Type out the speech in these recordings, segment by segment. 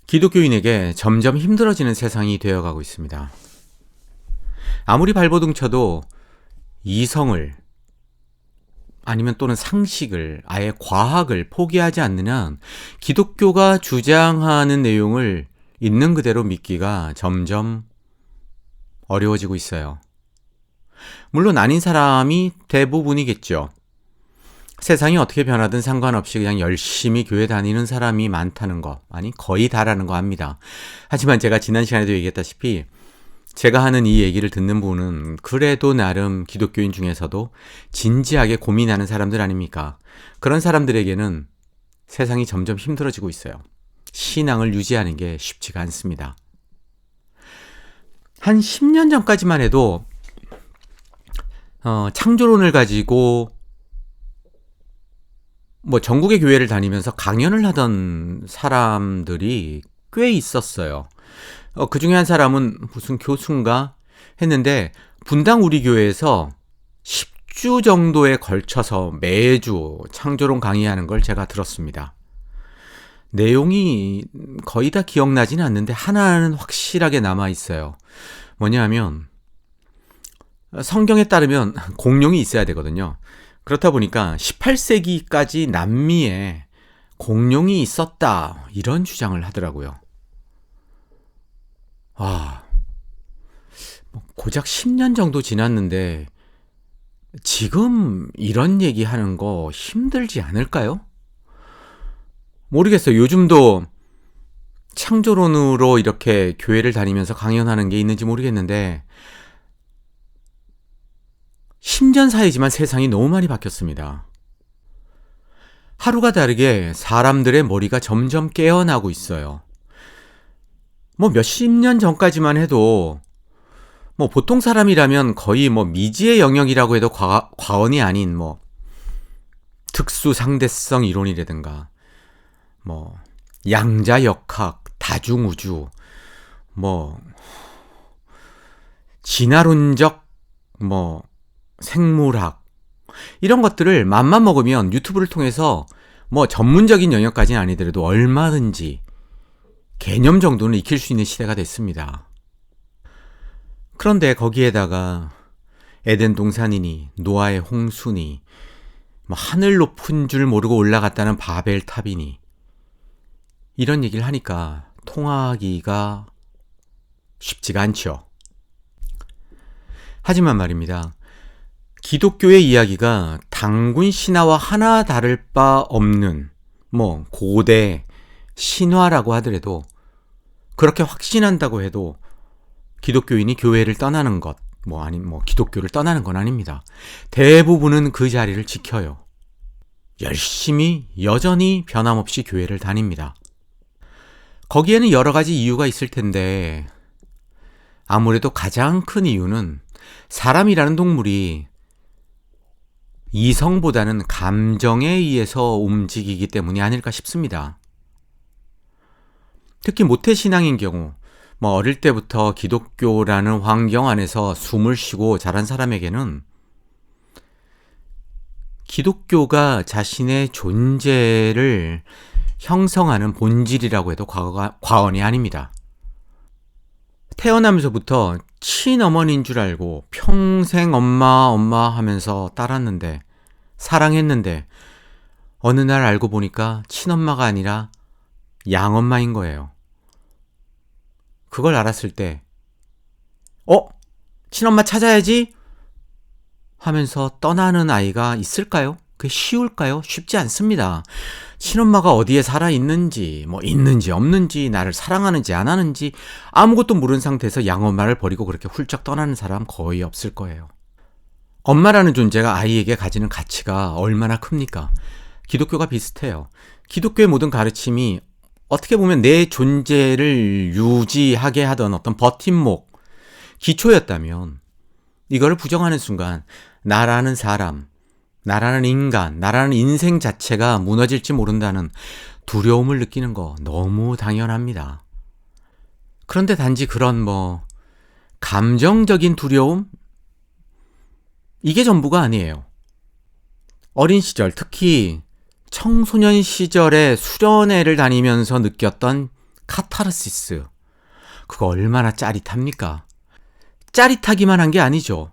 기독교인에게 점점 힘들어지는 세상이 되어가고 있습니다. 아무리 발버둥 쳐도 이성을 아니면 또는 상식을 아예 과학을 포기하지 않는 한 기독교가 주장하는 내용을 있는 그대로 믿기가 점점 어려워지고 있어요. 물론 아닌 사람이 대부분이겠죠. 세상이 어떻게 변하든 상관없이 그냥 열심히 교회 다니는 사람이 많다는 거, 아니 거의 다라는 거 압니다. 하지만 제가 지난 시간에도 얘기했다시피 제가 하는 이 얘기를 듣는 분은 그래도 나름 기독교인 중에서도 진지하게 고민하는 사람들 아닙니까? 그런 사람들에게는 세상이 점점 힘들어지고 있어요. 신앙을 유지하는 게 쉽지가 않습니다. 한 10년 전까지만 해도 창조론을 가지고 전국의 교회를 다니면서 강연을 하던 사람들이 꽤 있었어요. 그 중에 한 사람은 무슨 교수인가 했는데 분당 우리 교회에서 10주 정도에 걸쳐서 매주 창조론 강의하는 걸 제가 들었습니다. 내용이 거의 다 기억나지는 않는데 하나는 확실하게 남아있어요. 뭐냐면 성경에 따르면 공룡이 있어야 되거든요. 그렇다 보니까 18세기까지 남미에 공룡이 있었다 이런 주장을 하더라고요. 고작 10년 정도 지났는데 지금 이런 얘기하는 거 힘들지 않을까요? 모르겠어요. 요즘도 창조론으로 이렇게 교회를 다니면서 강연하는 게 있는지 모르겠는데 10년 사이지만 세상이 너무 많이 바뀌었습니다. 하루가 다르게 사람들의 머리가 점점 깨어나고 있어요. 몇십 년 전까지만 해도 보통 사람이라면 거의 미지의 영역이라고 해도 과언이 아닌 특수 상대성 이론이라든가 양자역학, 다중우주, 진화론적 생물학 이런 것들을 맘만 먹으면 유튜브를 통해서 전문적인 영역까지는 아니더라도 얼마든지 개념 정도는 익힐 수 있는 시대가 됐습니다. 그런데 거기에다가 에덴 동산이니 노아의 홍수니 하늘 높은 줄 모르고 올라갔다는 바벨탑이니 이런 얘기를 하니까 통하기가 쉽지가 않죠. 하지만 말입니다. 기독교의 이야기가 단군 신화와 하나 다를 바 없는 고대 신화라고 하더라도 그렇게 확신한다고 해도 기독교인이 교회를 떠나는 것 기독교를 떠나는 건 아닙니다. 대부분은 그 자리를 지켜요. 열심히 여전히 변함없이 교회를 다닙니다. 거기에는 여러 가지 이유가 있을 텐데 아무래도 가장 큰 이유는 사람이라는 동물이 이성보다는 감정에 의해서 움직이기 때문이 아닐까 싶습니다. 특히 모태신앙인 경우 어릴 때부터 기독교라는 환경 안에서 숨을 쉬고 자란 사람에게는 기독교가 자신의 존재를 형성하는 본질이라고 해도 과언이 아닙니다. 태어나면서부터 친어머니인 줄 알고 평생 엄마 하면서 따랐는데 사랑했는데 어느 날 알고 보니까 친엄마가 아니라 양엄마인 거예요. 그걸 알았을 때 친엄마 찾아야지 하면서 떠나는 아이가 있을까요? 그게 쉬울까요? 쉽지 않습니다. 친엄마가 어디에 살아있는지 있는지 없는지 나를 사랑하는지 안 하는지 아무것도 모르는 상태에서 양엄마를 버리고 그렇게 훌쩍 떠나는 사람 거의 없을 거예요. 엄마라는 존재가 아이에게 가지는 가치가 얼마나 큽니까? 기독교가 비슷해요. 기독교의 모든 가르침이 어떻게 보면 내 존재를 유지하게 하던 어떤 버팀목, 기초였다면 이거를 부정하는 순간 나라는 사람, 나라는 인간, 나라는 인생 자체가 무너질지 모른다는 두려움을 느끼는 거 너무 당연합니다. 그런데 단지 그런 감정적인 두려움? 이게 전부가 아니에요. 어린 시절, 특히 청소년 시절에 수련회를 다니면서 느꼈던 카타르시스. 그거 얼마나 짜릿합니까? 짜릿하기만 한 게 아니죠.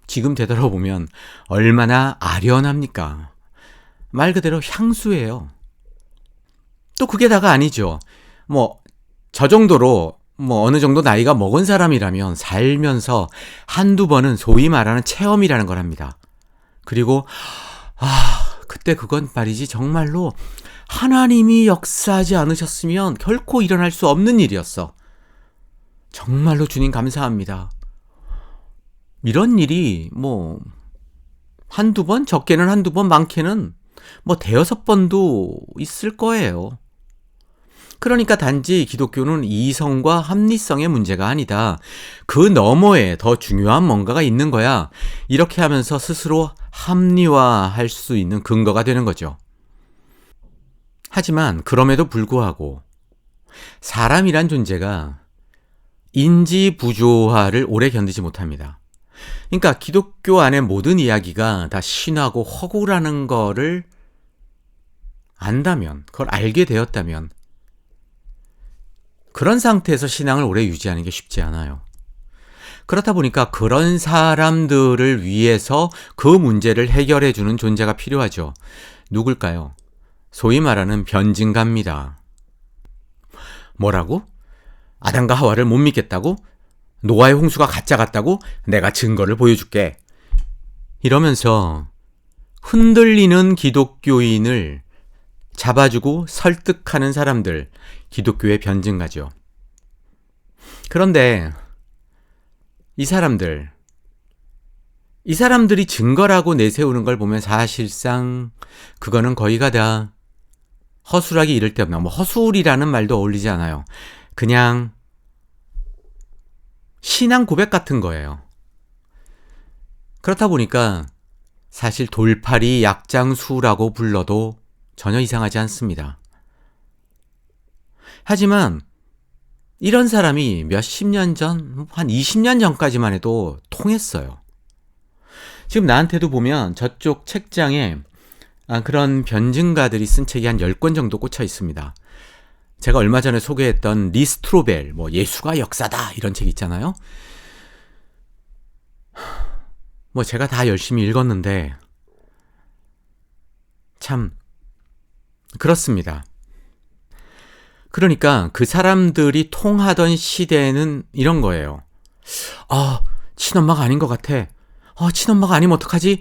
지금 되돌아보면 얼마나 아련합니까? 말 그대로 향수예요. 또 그게 다가 아니죠. 저 정도로 어느 정도 나이가 먹은 사람이라면 살면서 한두 번은 소위 말하는 체험이라는 걸 합니다. 그리고 그때 그건 말이지 정말로 하나님이 역사하지 않으셨으면 결코 일어날 수 없는 일이었어. 정말로 주님 감사합니다. 이런 일이 한두 번, 적게는 한두 번, 많게는 대여섯 번도 있을 거예요. 그러니까 단지 기독교는 이성과 합리성의 문제가 아니다. 그 너머에 더 중요한 뭔가가 있는 거야. 이렇게 하면서 스스로 합리화할 수 있는 근거가 되는 거죠. 하지만 그럼에도 불구하고 사람이란 존재가 인지 부조화를 오래 견디지 못합니다. 그러니까 기독교 안의 모든 이야기가 다 신화고 허구라는 거를 안다면, 그걸 알게 되었다면 그런 상태에서 신앙을 오래 유지하는 게 쉽지 않아요. 그렇다 보니까 그런 사람들을 위해서 그 문제를 해결해 주는 존재가 필요하죠. 누굴까요? 소위 말하는 변증가입니다. 뭐라고? 아담과 하와를 못 믿겠다고? 노아의 홍수가 가짜 같다고? 내가 증거를 보여줄게. 이러면서 흔들리는 기독교인을 잡아주고 설득하는 사람들, 기독교의 변증가죠. 그런데 이 사람들이 증거라고 내세우는 걸 보면 사실상 그거는 거의가 다 허술하기 이를 데 없나. 허술이라는 말도 어울리지 않아요. 그냥 신앙 고백 같은 거예요. 그렇다 보니까 사실 돌팔이 약장수라고 불러도 전혀 이상하지 않습니다. 하지만 이런 사람이 몇십 년 전, 한 20년 전까지만 해도 통했어요. 지금 나한테도 보면 저쪽 책장에 그런 변증가들이 쓴 책이 한 10권 정도 꽂혀 있습니다. 제가 얼마 전에 소개했던 리 스트로벨, 예수가 역사다 이런 책 있잖아요. 제가 다 열심히 읽었는데 참 그렇습니다. 그러니까 그 사람들이 통하던 시대는 이런 거예요. 친엄마가 아닌 것 같아. 친엄마가 아니면 어떡하지?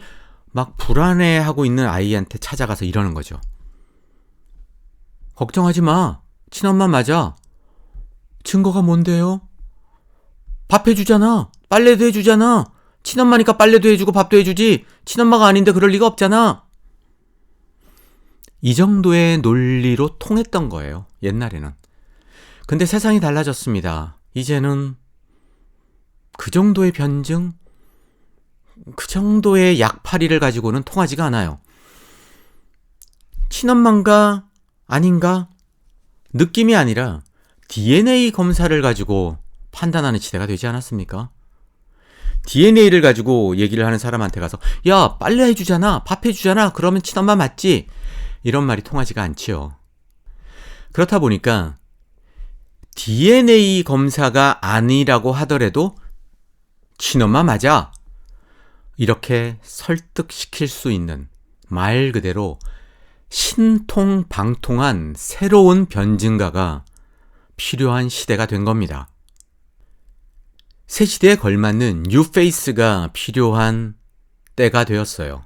막 불안해하고 있는 아이한테 찾아가서 이러는 거죠. 걱정하지 마. 친엄마 맞아. 증거가 뭔데요? 밥 해주잖아. 빨래도 해주잖아. 친엄마니까 빨래도 해주고 밥도 해주지. 친엄마가 아닌데 그럴 리가 없잖아. 이 정도의 논리로 통했던 거예요. 옛날에는. 근데 세상이 달라졌습니다. 이제는 그 정도의 변증, 그 정도의 약팔이를 가지고는 통하지가 않아요. 친엄마인가 아닌가? 느낌이 아니라 DNA 검사를 가지고 판단하는 시대가 되지 않았습니까? DNA를 가지고 얘기를 하는 사람한테 가서 야, 빨래 해주잖아, 밥 해주잖아, 그러면 친엄마 맞지? 이런 말이 통하지가 않지요. 그렇다 보니까 DNA 검사가 아니라고 하더라도 친엄마 맞아, 이렇게 설득시킬 수 있는, 말 그대로 신통방통한 새로운 변증가가 필요한 시대가 된 겁니다. 새 시대에 걸맞는 뉴페이스가 필요한 때가 되었어요.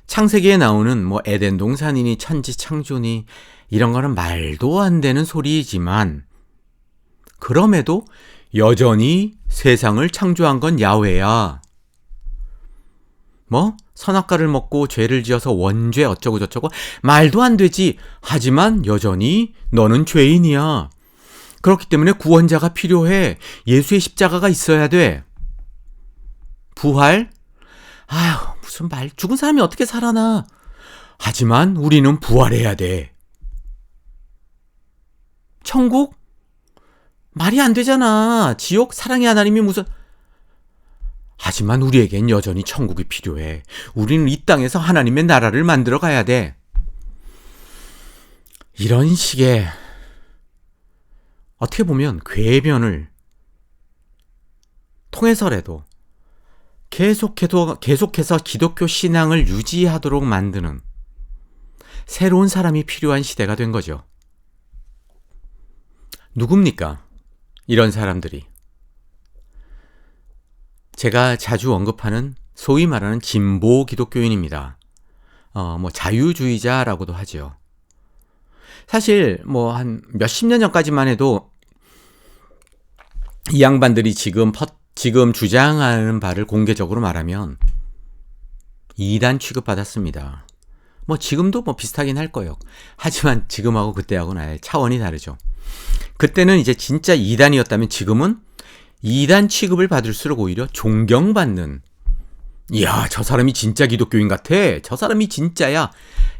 창세기에 나오는 에덴 동산이니 천지 창조니 이런 거는 말도 안 되는 소리이지만, 그럼에도 여전히 세상을 창조한 건 야훼야. 선악과를 먹고 죄를 지어서 원죄 어쩌고 저쩌고 말도 안 되지. 하지만 여전히 너는 죄인이야. 그렇기 때문에 구원자가 필요해. 예수의 십자가가 있어야 돼. 부활? 무슨 말, 죽은 사람이 어떻게 살아나. 하지만 우리는 부활해야 돼. 천국? 말이 안 되잖아. 지옥? 사랑의 하나님이 무슨. 하지만 우리에겐 여전히 천국이 필요해. 우리는 이 땅에서 하나님의 나라를 만들어 가야 돼. 이런 식의 어떻게 보면 궤변을 통해서라도 계속해서 기독교 신앙을 유지하도록 만드는 새로운 사람이 필요한 시대가 된 거죠. 누굽니까? 이런 사람들이. 제가 자주 언급하는 소위 말하는 진보 기독교인입니다. 자유주의자라고도 하죠. 사실 한 몇십 년 전까지만 해도 이 양반들이 지금 주장하는 바를 공개적으로 말하면 이단 취급받았습니다. 지금도 비슷하긴 할 거예요. 하지만 지금하고 그때하고는 아예 차원이 다르죠. 그때는 이제 진짜 이단이었다면 지금은 이단 취급을 받을수록 오히려 존경받는, 이야, 저 사람이 진짜 기독교인 같아, 저 사람이 진짜야,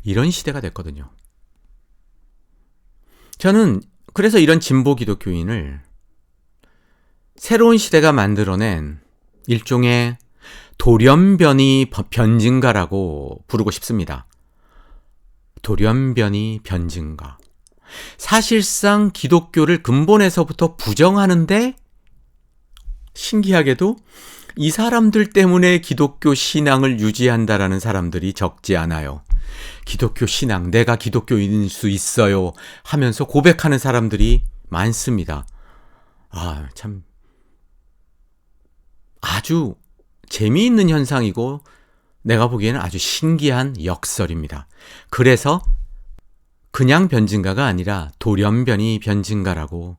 이런 시대가 됐거든요. 저는 그래서 이런 진보 기독교인을 새로운 시대가 만들어낸 일종의 돌연변이 변증가라고 부르고 싶습니다. 돌연변이 변증가. 사실상 기독교를 근본에서부터 부정하는데 신기하게도 이 사람들 때문에 기독교 신앙을 유지한다라는 사람들이 적지 않아요. 기독교 신앙, 내가 기독교인일 수 있어요 하면서 고백하는 사람들이 많습니다. 참 아주 재미있는 현상이고 내가 보기에는 아주 신기한 역설입니다. 그래서 그냥 변증가가 아니라 돌연변이 변증가라고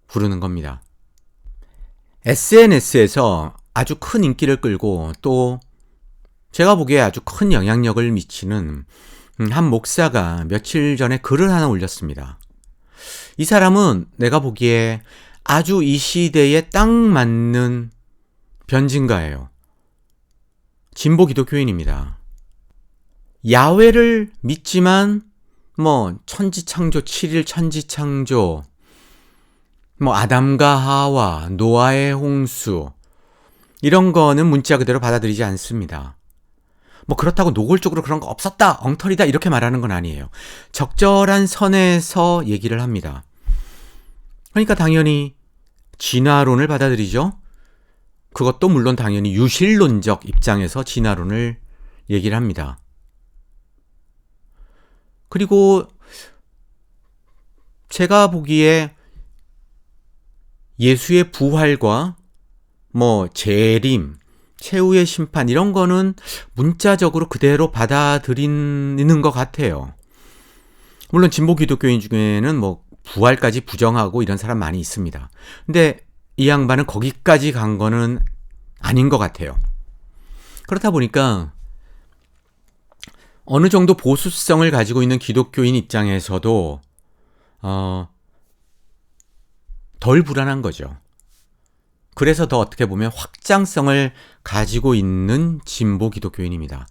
부르는 겁니다. SNS에서 아주 큰 인기를 끌고 또 제가 보기에 아주 큰 영향력을 미치는 한 목사가 며칠 전에 글을 하나 올렸습니다. 이 사람은 내가 보기에 아주 이 시대에 딱 맞는 변증가예요. 진보 기독교인입니다. 야훼를 믿지만 천지창조, 7일 천지창조, 아담과 하와, 노아의 홍수, 이런 거는 문자 그대로 받아들이지 않습니다. 그렇다고 노골적으로 그런 거 없었다, 엉터리다 이렇게 말하는 건 아니에요. 적절한 선에서 얘기를 합니다. 그러니까 당연히 진화론을 받아들이죠. 그것도 물론 당연히 유실론적 입장에서 진화론을 얘기를 합니다. 그리고 제가 보기에 예수의 부활과 재림, 최후의 심판 이런 거는 문자적으로 그대로 받아들이는 것 같아요. 물론 진보 기독교인 중에는 부활까지 부정하고 이런 사람 많이 있습니다. 근데 이 양반은 거기까지 간 거는 아닌 것 같아요. 그렇다 보니까 어느 정도 보수성을 가지고 있는 기독교인 입장에서도 덜 불안한 거죠. 그래서 더 어떻게 보면 확장성을 가지고 있는 진보 기독교인입니다.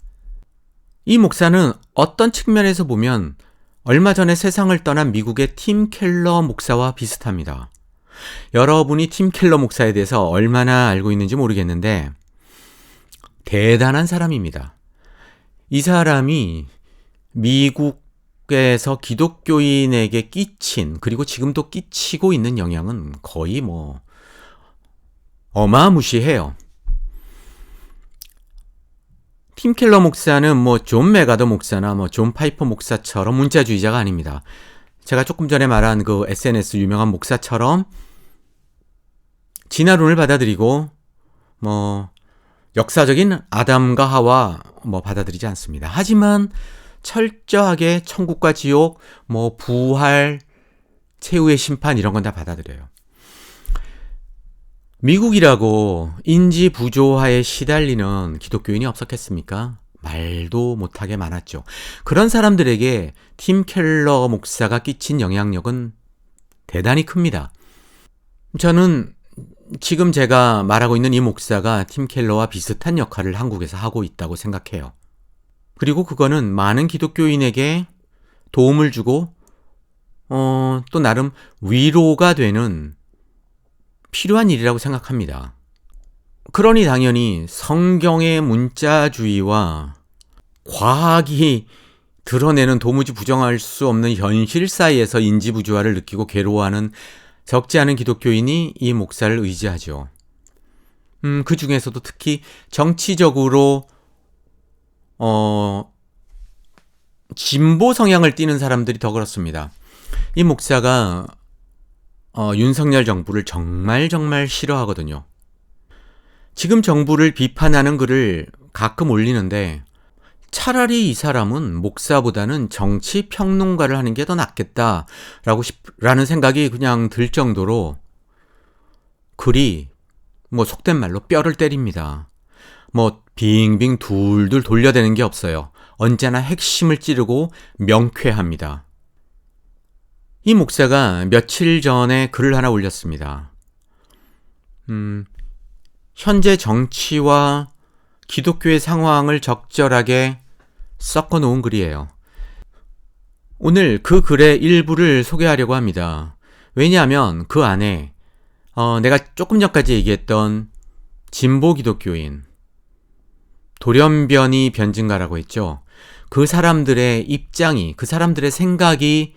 이 목사는 어떤 측면에서 보면 얼마 전에 세상을 떠난 미국의 팀 켈러 목사와 비슷합니다. 여러분이 팀 켈러 목사에 대해서 얼마나 알고 있는지 모르겠는데 대단한 사람입니다. 이 사람이 미국에서 기독교인에게 끼친, 그리고 지금도 끼치고 있는 영향은 거의 어마무시해요. 팀 켈러 목사는 존 메가더 목사나 존 파이퍼 목사처럼 문자주의자가 아닙니다. 제가 조금 전에 말한 그 SNS 유명한 목사처럼 진화론을 받아들이고 역사적인 아담과 하와 받아들이지 않습니다. 하지만 철저하게 천국과 지옥, 부활, 최후의 심판 이런 건 다 받아들여요. 미국이라고 인지 부조화에 시달리는 기독교인이 없었겠습니까? 말도 못하게 많았죠. 그런 사람들에게 팀 켈러 목사가 끼친 영향력은 대단히 큽니다. 저는 지금 제가 말하고 있는 이 목사가 팀 켈러와 비슷한 역할을 한국에서 하고 있다고 생각해요. 그리고 그거는 많은 기독교인에게 도움을 주고 또 나름 위로가 되는 필요한 일이라고 생각합니다. 그러니 당연히 성경의 문자주의와 과학이 드러내는 도무지 부정할 수 없는 현실 사이에서 인지부조화를 느끼고 괴로워하는 적지 않은 기독교인이 이 목사를 의지하죠. 그 중에서도 특히 정치적으로 진보 성향을 띠는 사람들이 더 그렇습니다. 이 목사가 윤석열 정부를 정말 싫어하거든요. 지금 정부를 비판하는 글을 가끔 올리는데 차라리 이 사람은 목사보다는 정치 평론가를 하는 게 더 낫겠다라는 생각이 그냥 들 정도로 글이 속된 말로 뼈를 때립니다. 빙빙 둘둘 돌려대는 게 없어요. 언제나 핵심을 찌르고 명쾌합니다. 이 목사가 며칠 전에 글을 하나 올렸습니다. 현재 정치와 기독교의 상황을 적절하게 섞어 놓은 글이에요. 오늘 그 글의 일부를 소개하려고 합니다. 왜냐하면 그 안에 내가 조금 전까지 얘기했던 진보 기독교인, 돌연변이 변증가라고 했죠. 그 사람들의 입장이, 그 사람들의 생각이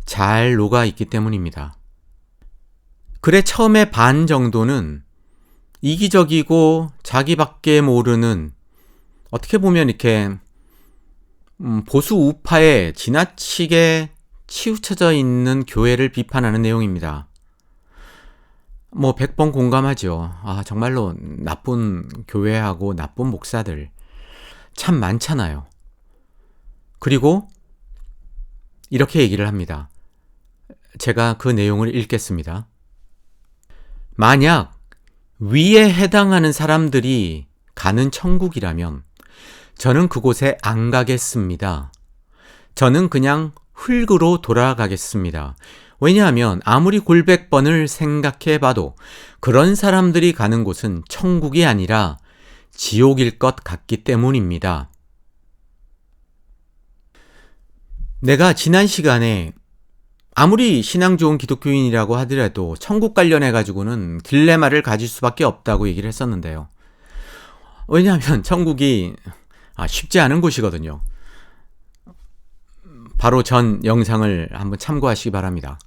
잘 녹아 있기 때문입니다. 글의 처음에 반 정도는 이기적이고 자기밖에 모르는, 어떻게 보면 이렇게 보수 우파에 지나치게 치우쳐져 있는 교회를 비판하는 내용입니다. 100번 공감하죠. 정말로 나쁜 교회하고 나쁜 목사들 참 많잖아요. 그리고 이렇게 얘기를 합니다. 제가 그 내용을 읽겠습니다. 만약 위에 해당하는 사람들이 가는 천국이라면 저는 그곳에 안 가겠습니다. 저는 그냥 흙으로 돌아가겠습니다. 왜냐하면 아무리 골백 번을 생각해봐도 그런 사람들이 가는 곳은 천국이 아니라 지옥일 것 같기 때문입니다. 내가 지난 시간에 아무리 신앙 좋은 기독교인이라고 하더라도 천국 관련해 가지고는 딜레마를 가질 수밖에 없다고 얘기를 했었는데요. 왜냐하면 천국이 쉽지 않은 곳이거든요. 바로 전 영상을 한번 참고하시기 바랍니다.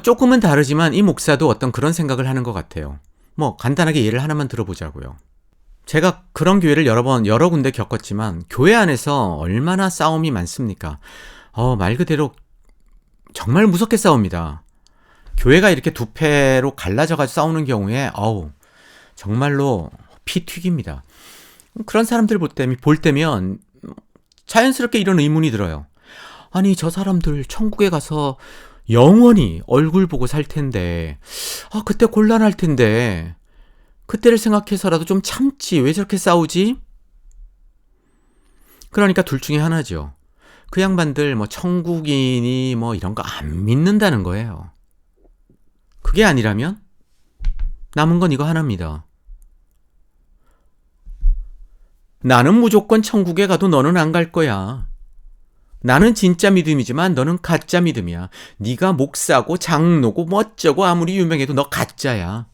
조금은 다르지만 이 목사도 어떤 그런 생각을 하는 것 같아요. 간단하게 예를 하나만 들어보자고요. 제가 그런 교회를 여러 군데 겪었지만 교회 안에서 얼마나 싸움이 많습니까? 말 그대로 정말 무섭게 싸웁니다. 교회가 이렇게 두 패로 갈라져가지고 싸우는 경우에 정말로 피 튀깁니다. 그런 사람들 볼 때면 자연스럽게 이런 의문이 들어요. 아니, 저 사람들 천국에 가서 영원히 얼굴 보고 살 텐데, 그때 곤란할 텐데, 그때를 생각해서라도 좀 참지, 왜 저렇게 싸우지? 그러니까 둘 중에 하나죠. 그 양반들 천국이니 이런 거 안 믿는다는 거예요. 그게 아니라면 남은 건 이거 하나입니다. 나는 무조건 천국에 가도 너는 안 갈 거야. 나는 진짜 믿음이지만 너는 가짜 믿음이야. 네가 목사고 장로고 어쩌고 아무리 유명해도 너 가짜야.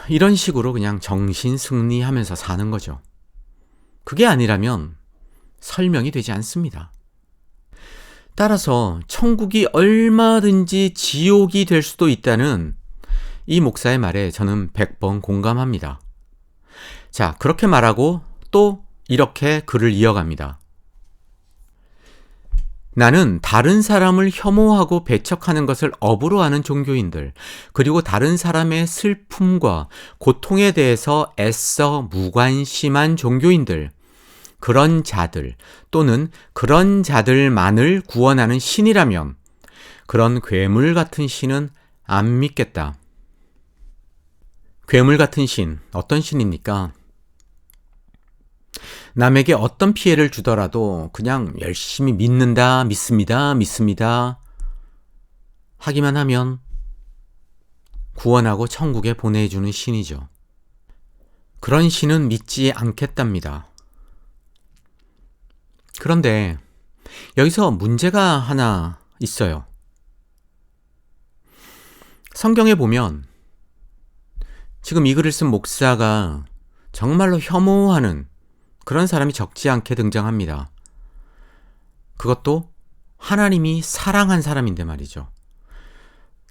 이런 식으로 그냥 정신 승리하면서 사는 거죠. 그게 아니라면 설명이 되지 않습니다. 따라서 천국이 얼마든지 지옥이 될 수도 있다는 이 목사의 말에 저는 100번 공감합니다. 자, 그렇게 말하고 또 이렇게 글을 이어갑니다. 나는 다른 사람을 혐오하고 배척하는 것을 업으로 하는 종교인들, 그리고 다른 사람의 슬픔과 고통에 대해서 애써 무관심한 종교인들, 그런 자들 또는 그런 자들만을 구원하는 신이라면 그런 괴물 같은 신은 안 믿겠다. 괴물 같은 신, 어떤 신입니까? 남에게 어떤 피해를 주더라도 그냥 열심히 믿습니다 하기만 하면 구원하고 천국에 보내주는 신이죠. 그런 신은 믿지 않겠답니다. 그런데 여기서 문제가 하나 있어요. 성경에 보면 지금 이 글을 쓴 목사가 정말로 혐오하는 그런 사람이 적지 않게 등장합니다. 그것도 하나님이 사랑한 사람인데 말이죠.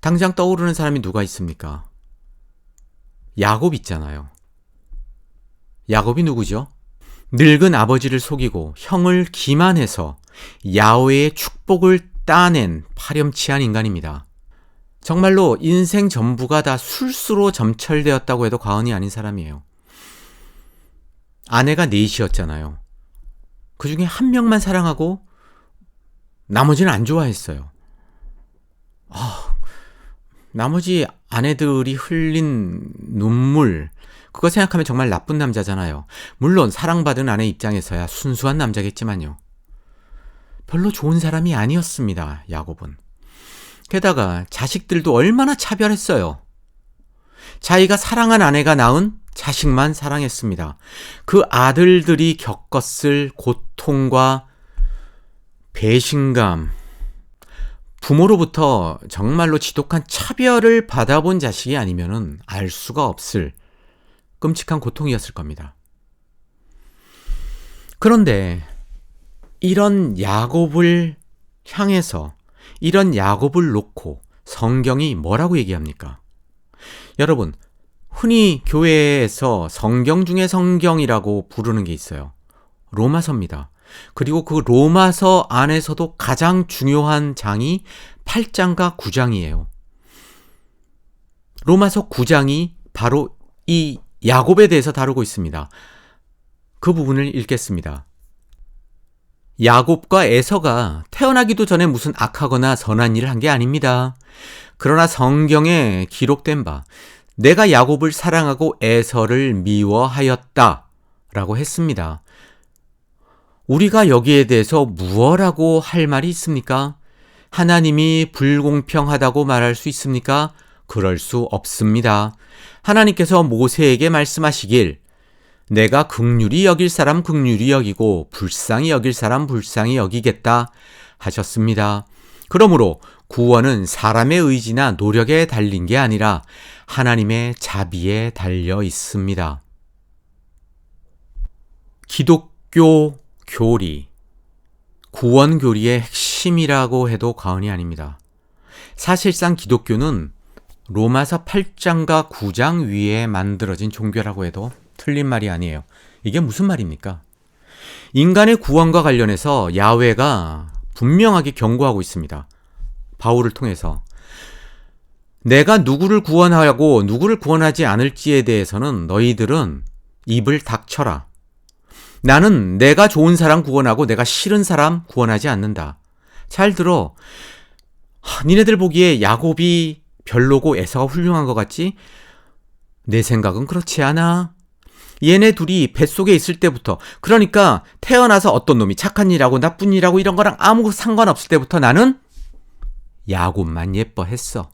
당장 떠오르는 사람이 누가 있습니까? 야곱 있잖아요. 야곱이 누구죠? 늙은 아버지를 속이고 형을 기만해서 야훼의 축복을 따낸 파렴치한 인간입니다. 정말로 인생 전부가 다 술수로 점철되었다고 해도 과언이 아닌 사람이에요. 아내가 넷이었잖아요. 그 중에 한 명만 사랑하고 나머지는 안 좋아했어요. 나머지 아내들이 흘린 눈물, 그거 생각하면 정말 나쁜 남자잖아요. 물론 사랑받은 아내 입장에서야 순수한 남자겠지만요. 별로 좋은 사람이 아니었습니다, 야곱은. 게다가 자식들도 얼마나 차별했어요. 자기가 사랑한 아내가 낳은 자식만 사랑했습니다. 그 아들들이 겪었을 고통과 배신감, 부모로부터 정말로 지독한 차별을 받아본 자식이 아니면은 알 수가 없을 끔찍한 고통이었을 겁니다. 그런데 이런 야곱을 향해서, 이런 야곱을 놓고 성경이 뭐라고 얘기합니까? 여러분, 흔히 교회에서 성경 중에 성경이라고 부르는 게 있어요. 로마서입니다. 그리고 그 로마서 안에서도 가장 중요한 장이 8장과 9장이에요. 로마서 9장이 바로 이 야곱에 대해서 다루고 있습니다. 그 부분을 읽겠습니다. 야곱과 에서가 태어나기도 전에 무슨 악하거나 선한 일을 한 게 아닙니다. 그러나 성경에 기록된 바 내가 야곱을 사랑하고 에서를 미워하였다 라고 했습니다. 우리가 여기에 대해서 무엇라고 할 말이 있습니까? 하나님이 불공평하다고 말할 수 있습니까? 그럴 수 없습니다. 하나님께서 모세에게 말씀하시길 내가 긍휼히 여길 사람 긍휼히 여기고 불쌍히 여길 사람 불쌍히 여기겠다 하셨습니다. 그러므로 구원은 사람의 의지나 노력에 달린 게 아니라 하나님의 자비에 달려 있습니다. 기독교 교리, 구원 교리의 핵심이라고 해도 과언이 아닙니다. 사실상 기독교는 로마서 8장과 9장 위에 만들어진 종교라고 해도 틀린 말이 아니에요. 이게 무슨 말입니까? 인간의 구원과 관련해서 야훼가 분명하게 경고하고 있습니다. 바울을 통해서. 내가 누구를 구원하고 누구를 구원하지 않을지에 대해서는 너희들은 입을 닥쳐라. 나는 내가 좋은 사람 구원하고 내가 싫은 사람 구원하지 않는다. 잘 들어. 니네들 보기에 야곱이 별로고 에서가 훌륭한 것 같지? 내 생각은 그렇지 않아. 얘네 둘이 뱃속에 있을 때부터, 그러니까 태어나서 어떤 놈이 착한 일하고 나쁜 일하고 이런 거랑 아무 상관없을 때부터 나는 야곱만 예뻐했어.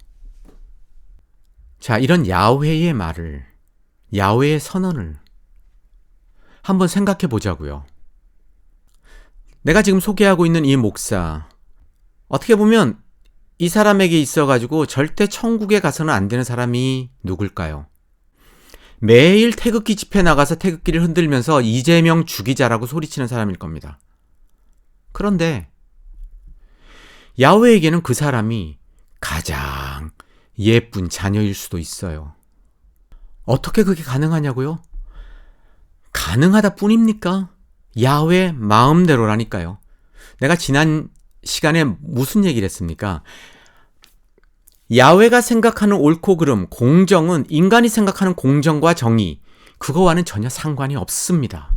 자, 이런 야훼의 말을, 야훼의 선언을 한번 생각해 보자고요. 내가 지금 소개하고 있는 이 목사, 어떻게 보면 이 사람에게 있어가지고 절대 천국에 가서는 안 되는 사람이 누굴까요? 매일 태극기 집회 나가서 태극기를 흔들면서 이재명 죽이자라고 소리치는 사람일 겁니다. 그런데 야훼에게는 그 사람이 가장 예쁜 자녀일 수도 있어요. 어떻게 그게 가능하냐고요? 가능하다 뿐입니까? 야훼 마음대로라니까요. 내가 지난 시간에 무슨 얘기를 했습니까? 야훼가 생각하는 옳고 그름, 공정은 인간이 생각하는 공정과 정의, 그거와는 전혀 상관이 없습니다.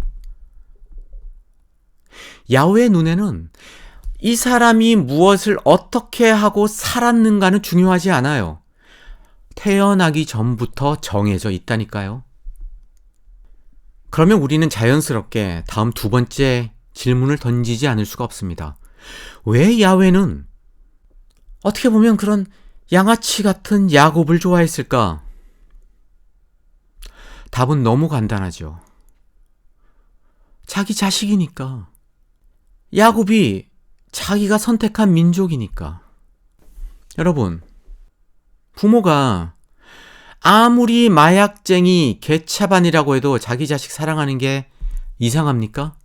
야훼의 눈에는 이 사람이 무엇을 어떻게 하고 살았는가는 중요하지 않아요. 태어나기 전부터 정해져 있다니까요. 그러면 우리는 자연스럽게 다음 두 번째 질문을 던지지 않을 수가 없습니다. 왜 야훼는 어떻게 보면 그런 양아치 같은 야곱을 좋아했을까? 답은 너무 간단하죠. 자기 자식이니까. 야곱이 자기가 선택한 민족이니까. 여러분, 부모가 아무리 마약쟁이 개차반이라고 해도 자기 자식 사랑하는 게 이상합니까?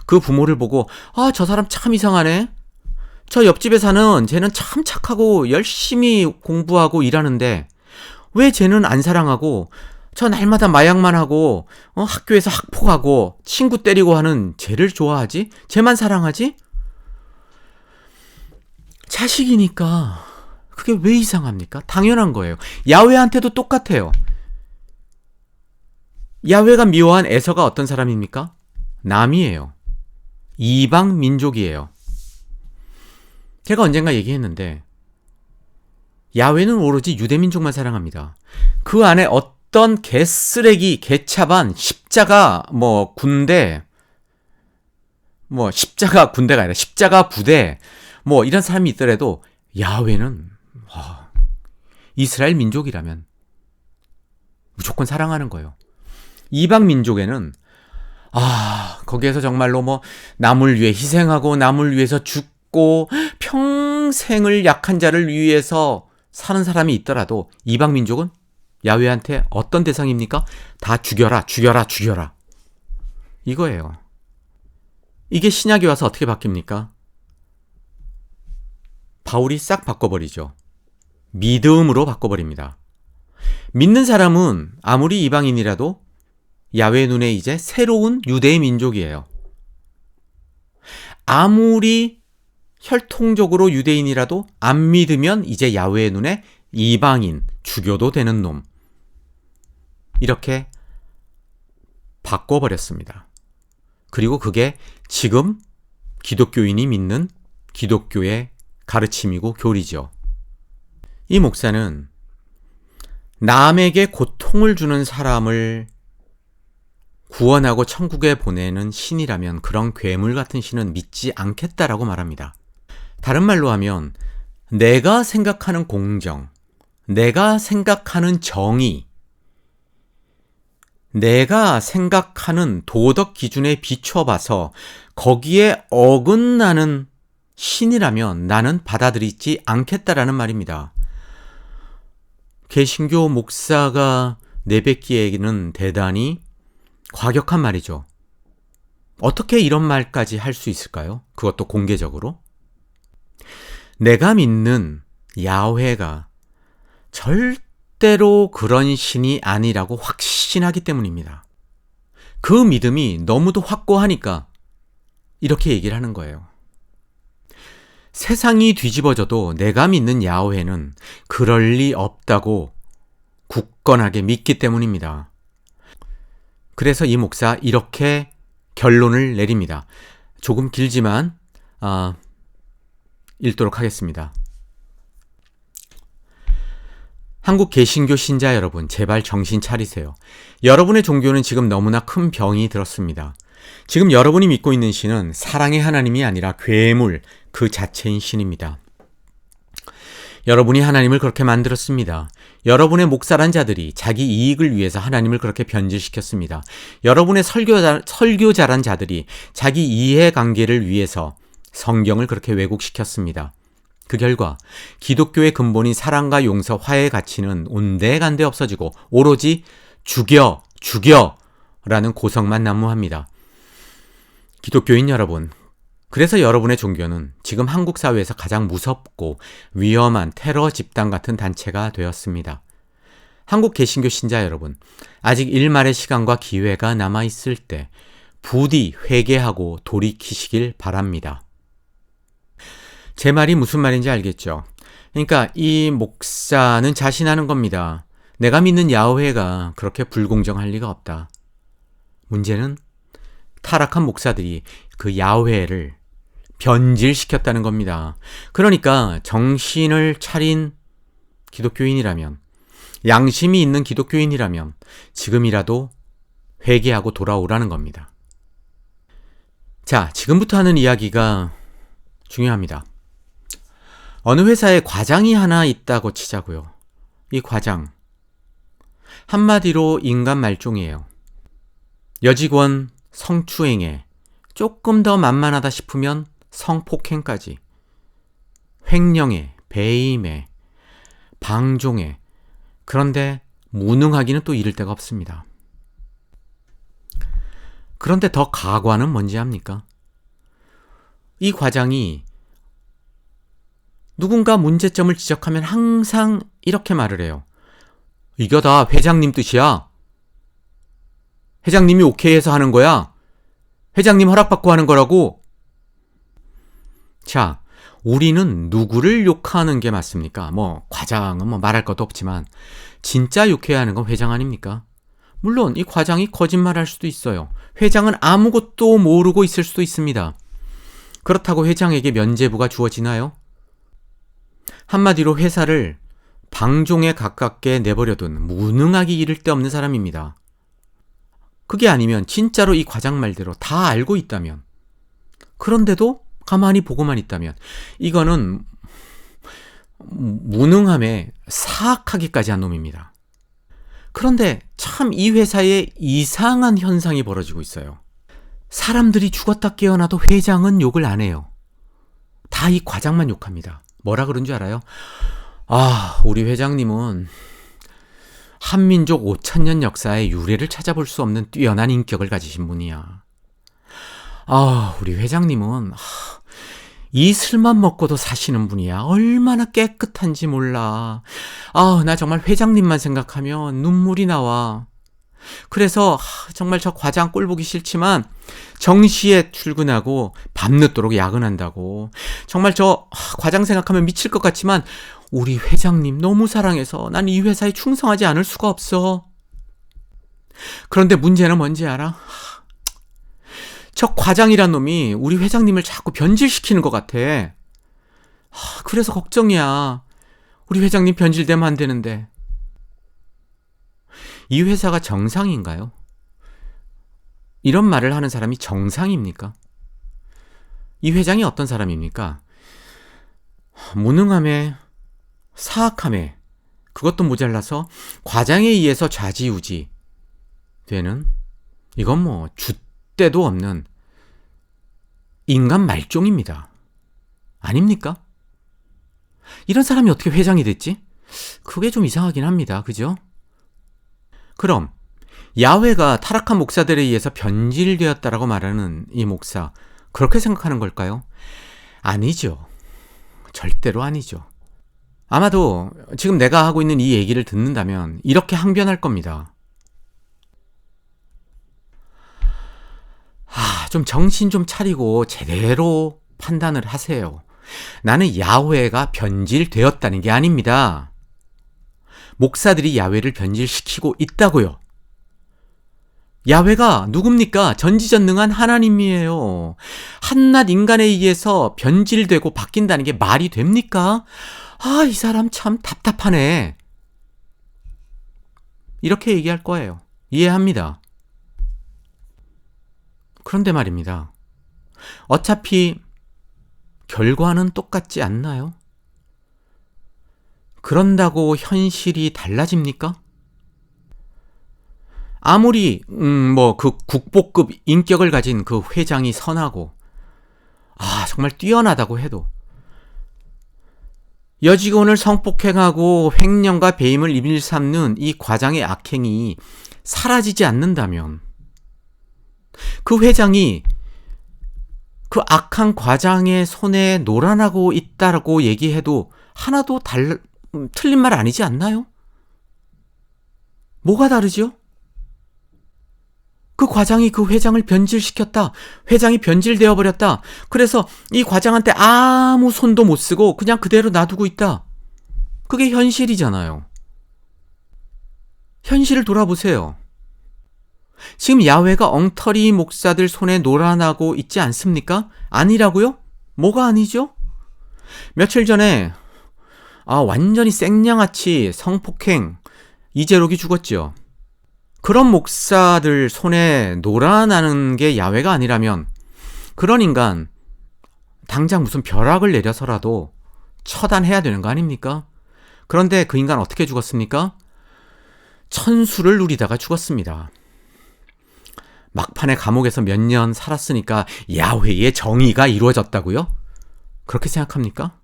그 부모를 보고 저 사람 참 이상하네. 저 옆집에 사는 쟤는 참 착하고 열심히 공부하고 일하는데 왜 쟤는 안 사랑하고 저 날마다 마약만 하고 학교에서 학폭하고 친구 때리고 하는 쟤를 좋아하지? 쟤만 사랑하지? 자식이니까 그게 왜 이상합니까? 당연한 거예요. 야훼한테도 똑같아요. 야훼가 미워한 에서가 어떤 사람입니까? 남이에요. 이방 민족이에요. 제가 언젠가 얘기했는데 야훼는 오로지 유대민족만 사랑합니다. 그 안에 어떤 개쓰레기, 개차반, 십자가 군대, 십자가 군대가 아니라 십자가 부대 이런 사람이 있더라도 야훼는 이스라엘 민족이라면 무조건 사랑하는 거예요. 이방 민족에는 거기에서 정말로 남을 위해 희생하고 남을 위해서 죽고 평생을 약한 자를 위해서 사는 사람이 있더라도 이방 민족은 야훼한테 어떤 대상입니까? 다 죽여라, 죽여라, 죽여라. 이거예요. 이게 신약에 와서 어떻게 바뀝니까? 바울이 싹 바꿔버리죠. 믿음으로 바꿔버립니다. 믿는 사람은 아무리 이방인이라도 야훼 눈에 이제 새로운 유대의 민족이에요. 아무리 혈통적으로 유대인이라도 안 믿으면 이제 야훼의 눈에 이방인, 죽여도 되는 놈. 이렇게 바꿔버렸습니다. 그리고 그게 지금 기독교인이 믿는 기독교의 가르침이고 교리죠. 이 목사는 남에게 고통을 주는 사람을 구원하고 천국에 보내는 신이라면 그런 괴물 같은 신은 믿지 않겠다라고 말합니다. 다른 말로 하면 내가 생각하는 공정, 내가 생각하는 정의, 내가 생각하는 도덕 기준에 비춰봐서 거기에 어긋나는 신이라면 나는 받아들이지 않겠다라는 말입니다. 개신교 목사가 내뱉기에는 대단히 과격한 말이죠. 어떻게 이런 말까지 할 수 있을까요? 그것도 공개적으로. 내가 믿는 야훼가 절대로 그런 신이 아니라고 확신하기 때문입니다. 그 믿음이 너무도 확고하니까 이렇게 얘기를 하는 거예요. 세상이 뒤집어져도 내가 믿는 야훼는 그럴 리 없다고 굳건하게 믿기 때문입니다. 그래서 이 목사 이렇게 결론을 내립니다. 조금 길지만 읽도록 하겠습니다. 한국 개신교 신자 여러분, 제발 정신 차리세요. 여러분의 종교는 지금 너무나 큰 병이 들었습니다. 지금 여러분이 믿고 있는 신은 사랑의 하나님이 아니라 괴물 그 자체인 신입니다. 여러분이 하나님을 그렇게 만들었습니다. 여러분의 목사란 자들이 자기 이익을 위해서 하나님을 그렇게 변질시켰습니다. 여러분의 설교자란 자들이 자기 이해관계를 위해서 성경을 그렇게 왜곡시켰습니다. 그 결과 기독교의 근본인 사랑과 용서, 화해의 가치는 온데간데 없어지고 오로지 죽여 라는 고성만 난무합니다. 기독교인 여러분, 그래서 여러분의 종교는 지금 한국 사회에서 가장 무섭고 위험한 테러 집단 같은 단체가 되었습니다. 한국 개신교 신자 여러분, 아직 일말의 시간과 기회가 남아있을 때 부디 회개하고 돌이키시길 바랍니다. 제 말이 무슨 말인지 알겠죠? 그러니까 이 목사는 자신하는 겁니다. 내가 믿는 야훼가 그렇게 불공정할 리가 없다. 문제는 타락한 목사들이 그 야훼를 변질시켰다는 겁니다. 그러니까 정신을 차린 기독교인이라면, 양심이 있는 기독교인이라면 지금이라도 회개하고 돌아오라는 겁니다. 자, 지금부터 하는 이야기가 중요합니다. 어느 회사에 과장이 하나 있다고 치자고요. 이 과장, 한마디로 인간 말종이에요. 여직원 성추행에 조금 더 만만하다 싶으면 성폭행까지, 횡령에, 배임에, 방종에, 그런데 무능하기는 또 이를 데가 없습니다. 그런데 더 가관은 뭔지 압니까? 이 과장이 누군가 문제점을 지적하면 항상 이렇게 말을 해요. 이거 다 회장님 뜻이야. 회장님이 오케이 해서 하는 거야. 회장님 허락받고 하는 거라고. 자, 우리는 누구를 욕하는 게 맞습니까? 과장은 말할 것도 없지만 진짜 욕해야 하는 건 회장 아닙니까? 물론 이 과장이 거짓말할 수도 있어요. 회장은 아무것도 모르고 있을 수도 있습니다. 그렇다고 회장에게 면죄부가 주어지나요? 한마디로 회사를 방종에 가깝게 내버려둔 무능하기 이를 데 없는 사람입니다. 그게 아니면 진짜로 이 과장 말대로 다 알고 있다면, 그런데도 가만히 보고만 있다면 이거는 무능함에 사악하기까지 한 놈입니다. 그런데 참 이 회사에 이상한 현상이 벌어지고 있어요. 사람들이 죽었다 깨어나도 회장은 욕을 안 해요. 다 이 과장만 욕합니다. 뭐라 그런 줄 알아요? 우리 회장님은 한민족 5,000년 역사의 유래를 찾아볼 수 없는 뛰어난 인격을 가지신 분이야. 우리 회장님은 이슬만 먹고도 사시는 분이야. 얼마나 깨끗한지 몰라. 나 정말 회장님만 생각하면 눈물이 나와. 그래서 정말 저 과장 꼴 보기 싫지만 정시에 출근하고 밤늦도록 야근한다고. 정말 저 과장 생각하면 미칠 것 같지만 우리 회장님 너무 사랑해서 난 이 회사에 충성하지 않을 수가 없어. 그런데 문제는 뭔지 알아? 저 과장이란 놈이 우리 회장님을 자꾸 변질시키는 것 같아. 그래서 걱정이야. 우리 회장님 변질되면 안 되는데. 이 회사가 정상인가요? 이런 말을 하는 사람이 정상입니까? 이 회장이 어떤 사람입니까? 무능함에 사악함에 그것도 모자라서 과장에 의해서 좌지우지 되는, 이건 줏대도 없는 인간 말종입니다. 아닙니까? 이런 사람이 어떻게 회장이 됐지? 그게 좀 이상하긴 합니다. 그죠? 그럼 야훼가 타락한 목사들에 의해서 변질되었다라고 말하는 이 목사, 그렇게 생각하는 걸까요? 아니죠. 절대로 아니죠. 아마도 지금 내가 하고 있는 이 얘기를 듣는다면 이렇게 항변할 겁니다. 좀 정신 좀 차리고 제대로 판단을 하세요. 나는 야훼가 변질되었다는 게 아닙니다. 목사들이 야훼를 변질시키고 있다고요. 야훼가 누굽니까? 전지전능한 하나님이에요. 한낱 인간에 의해서 변질되고 바뀐다는 게 말이 됩니까? 이 사람 참 답답하네. 이렇게 얘기할 거예요. 이해합니다. 그런데 말입니다. 어차피 결과는 똑같지 않나요? 그런다고 현실이 달라집니까? 아무리 그 국보급 인격을 가진 그 회장이 선하고 정말 뛰어나다고 해도 여직원을 성폭행하고 횡령과 배임을 일삼는 이 과장의 악행이 사라지지 않는다면 그 회장이 그 악한 과장의 손에 노란하고 있다라고 얘기해도 하나도 틀린 말 아니지 않나요? 뭐가 다르죠? 그 과장이 그 회장을 변질시켰다. 회장이 변질되어 버렸다. 그래서 이 과장한테 아무 손도 못 쓰고 그냥 그대로 놔두고 있다. 그게 현실이잖아요. 현실을 돌아보세요. 지금 야훼가 엉터리 목사들 손에 노란하고 있지 않습니까? 아니라고요? 뭐가 아니죠? 며칠 전에 완전히 생양아치 성폭행 이재록이 죽었죠. 그런 목사들 손에 노란하는 게 야훼가 아니라면 그런 인간 당장 무슨 벼락을 내려서라도 처단해야 되는 거 아닙니까? 그런데 그 인간 어떻게 죽었습니까? 천수를 누리다가 죽었습니다. 막판에 감옥에서 몇 년 살았으니까 야훼의 정의가 이루어졌다고요? 그렇게 생각합니까?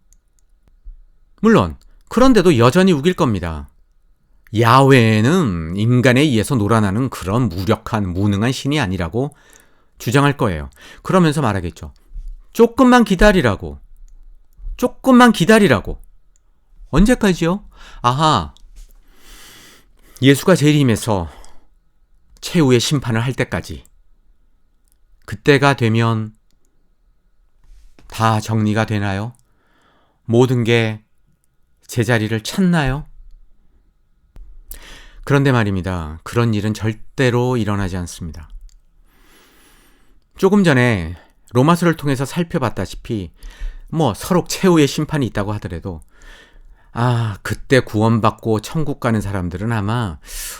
물론 그런데도 여전히 우길 겁니다. 야훼는 인간에 의해서 놀아나는 그런 무력한 무능한 신이 아니라고 주장할 거예요. 그러면서 말하겠죠. 조금만 기다리라고. 조금만 기다리라고. 언제까지요? 아하, 예수가 재림해서 최후의 심판을 할 때까지. 그때가 되면 다 정리가 되나요? 모든 게 제자리를 찾나요? 그런데 말입니다. 그런 일은 절대로 일어나지 않습니다. 조금 전에 로마서를 통해서 살펴봤다시피 서로 최후의 심판이 있다고 하더라도 그때 구원받고 천국 가는 사람들은 아마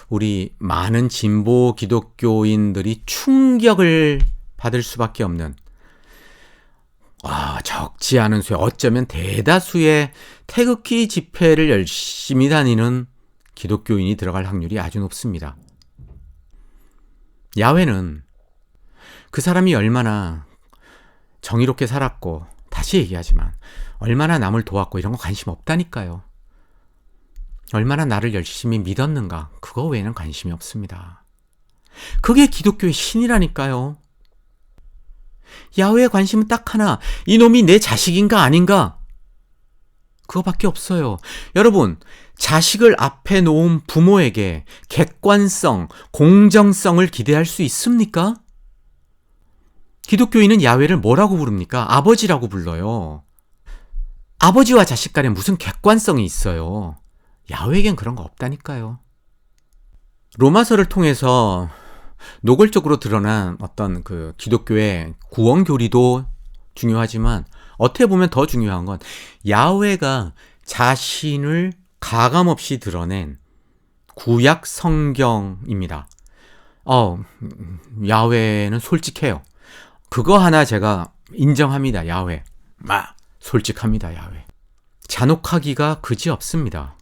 우리 많은 진보 기독교인들이 충격을 받을 수밖에 없는 적지 않은 수의 어쩌면 대다수의 태극기 집회를 열심히 다니는 기독교인이 들어갈 확률이 아주 높습니다. 야훼는 그 사람이 얼마나 정의롭게 살았고, 다시 얘기하지만 얼마나 남을 도왔고 이런 거 관심 없다니까요. 얼마나 나를 열심히 믿었는가, 그거 외에는 관심이 없습니다. 그게 기독교의 신이라니까요. 야훼의 관심은 딱 하나, 이놈이 내 자식인가 아닌가, 그거밖에 없어요. 여러분, 자식을 앞에 놓은 부모에게 객관성, 공정성을 기대할 수 있습니까? 기독교인은 야훼를 뭐라고 부릅니까? 아버지라고 불러요. 아버지와 자식 간에 무슨 객관성이 있어요. 야훼에겐 그런 거 없다니까요. 로마서를 통해서 노골적으로 드러난 어떤 그 기독교의 구원 교리도 중요하지만, 어떻게 보면 더 중요한 건 야훼가 자신을 가감없이 드러낸 구약 성경입니다. 야훼는 솔직해요. 그거 하나 제가 인정합니다. 야훼. 솔직합니다. 야훼. 잔혹하기가 그지없습니다.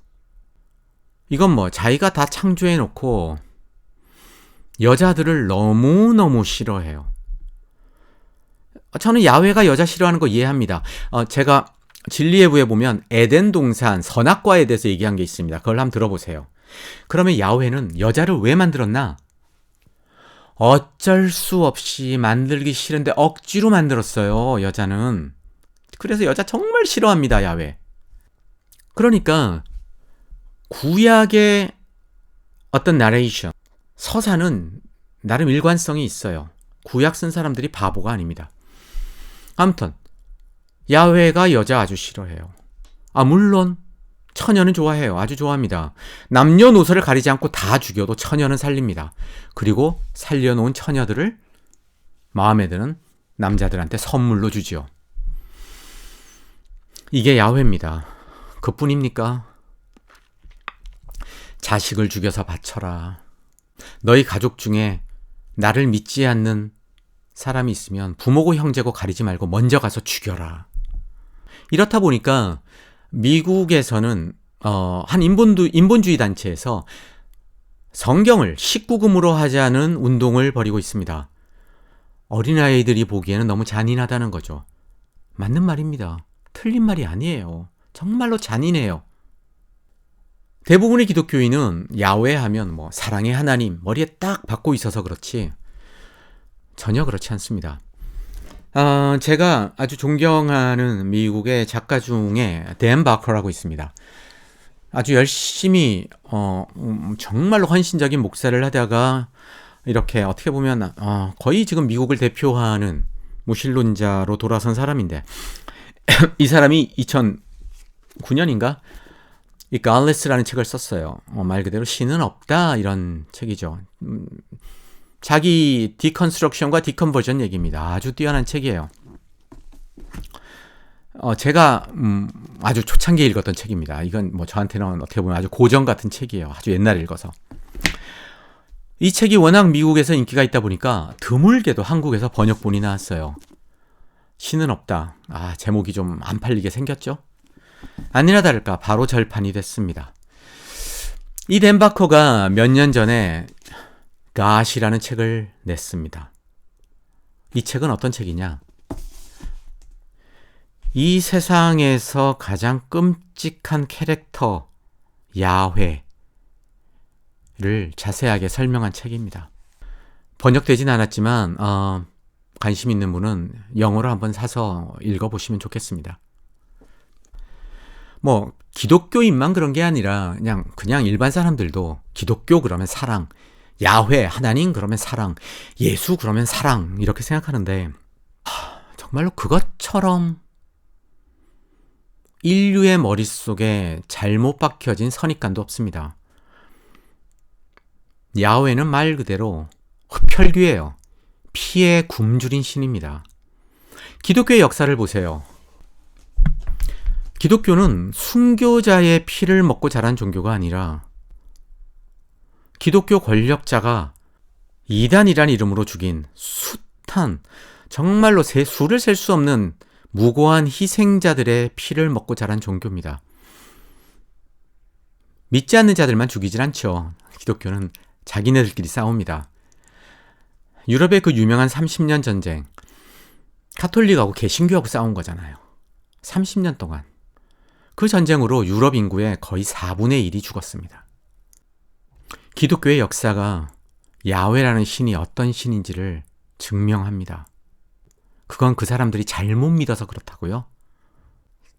이건 자기가 다 창조해놓고 여자들을 너무너무 싫어해요. 저는 야훼가 여자 싫어하는 거 이해합니다. 제가 진리의 부에 보면 에덴 동산 선악과에 대해서 얘기한 게 있습니다. 그걸 한번 들어보세요. 그러면 야훼는 여자를 왜 만들었나? 어쩔 수 없이 만들기 싫은데 억지로 만들었어요, 여자는. 그래서 여자 정말 싫어합니다, 야훼. 그러니까 구약의 어떤 나레이션, 서사는 나름 일관성이 있어요. 구약 쓴 사람들이 바보가 아닙니다. 아무튼 야훼가 여자 아주 싫어해요. 물론 처녀는 좋아해요. 아주 좋아합니다. 남녀노소를 가리지 않고 다 죽여도 처녀는 살립니다. 그리고 살려놓은 처녀들을 마음에 드는 남자들한테 선물로 주지요. 이게 야훼입니다. 그뿐입니까? 자식을 죽여서 바쳐라. 너희 가족 중에 나를 믿지 않는 사람이 있으면 부모고 형제고 가리지 말고 먼저 가서 죽여라. 이렇다 보니까 미국에서는 한 인본주의 단체에서 성경을 19금으로 하자는 운동을 벌이고 있습니다. 어린아이들이 보기에는 너무 잔인하다는 거죠. 맞는 말입니다. 틀린 말이 아니에요. 정말로 잔인해요. 대부분의 기독교인은 야훼 하면 사랑의 하나님 머리에 딱 박고 있어서 그렇지 전혀 그렇지 않습니다. 제가 아주 존경하는 미국의 작가 중에 댄 바커라고 있습니다. 아주 열심히 정말로 헌신적인 목사를 하다가 이렇게 어떻게 보면 거의 지금 미국을 대표하는 무신론자로 돌아선 사람인데 이 사람이 2009년인가 이 Godless라는 책을 썼어요. 말 그대로 신은 없다 이런 책이죠. 자기 디컨스트럭션과 디컨버전 얘기입니다. 아주 뛰어난 책이에요. 제가 아주 초창기에 읽었던 책입니다. 이건 저한테는 어떻게 보면 아주 고전 같은 책이에요. 아주 옛날에 읽어서. 이 책이 워낙 미국에서 인기가 있다 보니까 드물게도 한국에서 번역본이 나왔어요. 신은 없다. 제목이 좀 안 팔리게 생겼죠? 아니나 다를까 바로 절판이 됐습니다. 이 댄 바커가 몇 년 전에 God이라는 책을 냈습니다. 이 책은 어떤 책이냐? 이 세상에서 가장 끔찍한 캐릭터 야훼, 자세하게 설명한 책입니다. 번역되진 않았지만 관심 있는 분은 영어로 한번 사서 읽어보시면 좋겠습니다. 뭐 기독교인만 그런 게 아니라 그냥 일반 사람들도 기독교 그러면 사랑, 야훼 하나님 그러면 사랑, 예수 그러면 사랑 이렇게 생각하는데 정말로 그것처럼 인류의 머릿속에 잘못 박혀진 선입관도 없습니다. 야훼는 말 그대로 흡혈귀예요. 피에 굶주린 신입니다. 기독교의 역사를 보세요. 기독교는 순교자의 피를 먹고 자란 종교가 아니라 기독교 권력자가 이단이란 이름으로 죽인 숱한 정말로 수를 셀 수 없는 무고한 희생자들의 피를 먹고 자란 종교입니다. 믿지 않는 자들만 죽이질 않죠. 기독교는 자기네들끼리 싸웁니다. 유럽의 그 유명한 30년 전쟁, 가톨릭하고 개신교하고 싸운 거잖아요. 30년 동안. 그 전쟁으로 유럽 인구의 거의 4분의 1이 죽었습니다. 기독교의 역사가 야훼라는 신이 어떤 신인지를 증명합니다. 그건 그 사람들이 잘못 믿어서 그렇다고요?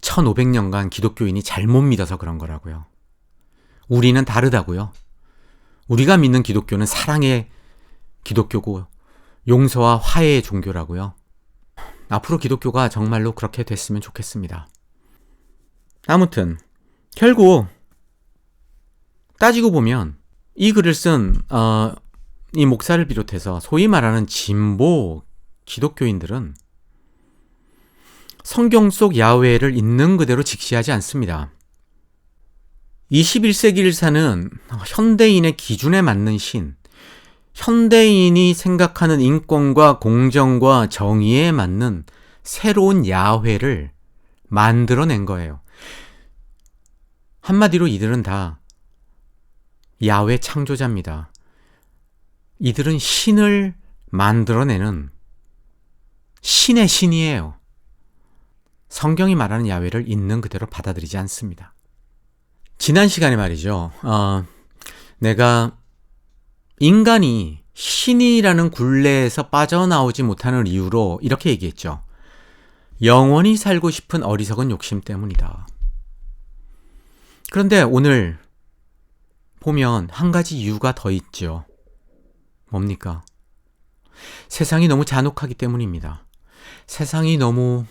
1500년간 기독교인이 잘못 믿어서 그런 거라고요. 우리는 다르다고요. 우리가 믿는 기독교는 사랑의 기독교고 용서와 화해의 종교라고요. 앞으로 기독교가 정말로 그렇게 됐으면 좋겠습니다. 아무튼 결국 따지고 보면 이 글을 쓴 이 목사를 비롯해서 소위 말하는 진보 기독교인들은 성경 속 야훼를 있는 그대로 직시하지 않습니다. 21세기를 사는 현대인의 기준에 맞는 신, 현대인이 생각하는 인권과 공정과 정의에 맞는 새로운 야훼를 만들어낸 거예요. 한마디로 이들은 다 야훼 창조자입니다. 이들은 신을 만들어내는 신의 신이에요. 성경이 말하는 야훼를 있는 그대로 받아들이지 않습니다. 지난 시간에 말이죠. 내가 인간이 신이라는 굴레에서 빠져나오지 못하는 이유로 이렇게 얘기했죠. 영원히 살고 싶은 어리석은 욕심 때문이다. 그런데 오늘 보면 한 가지 이유가 더 있죠. 뭡니까? 세상이 너무 잔혹하기 때문입니다. 세상이 너무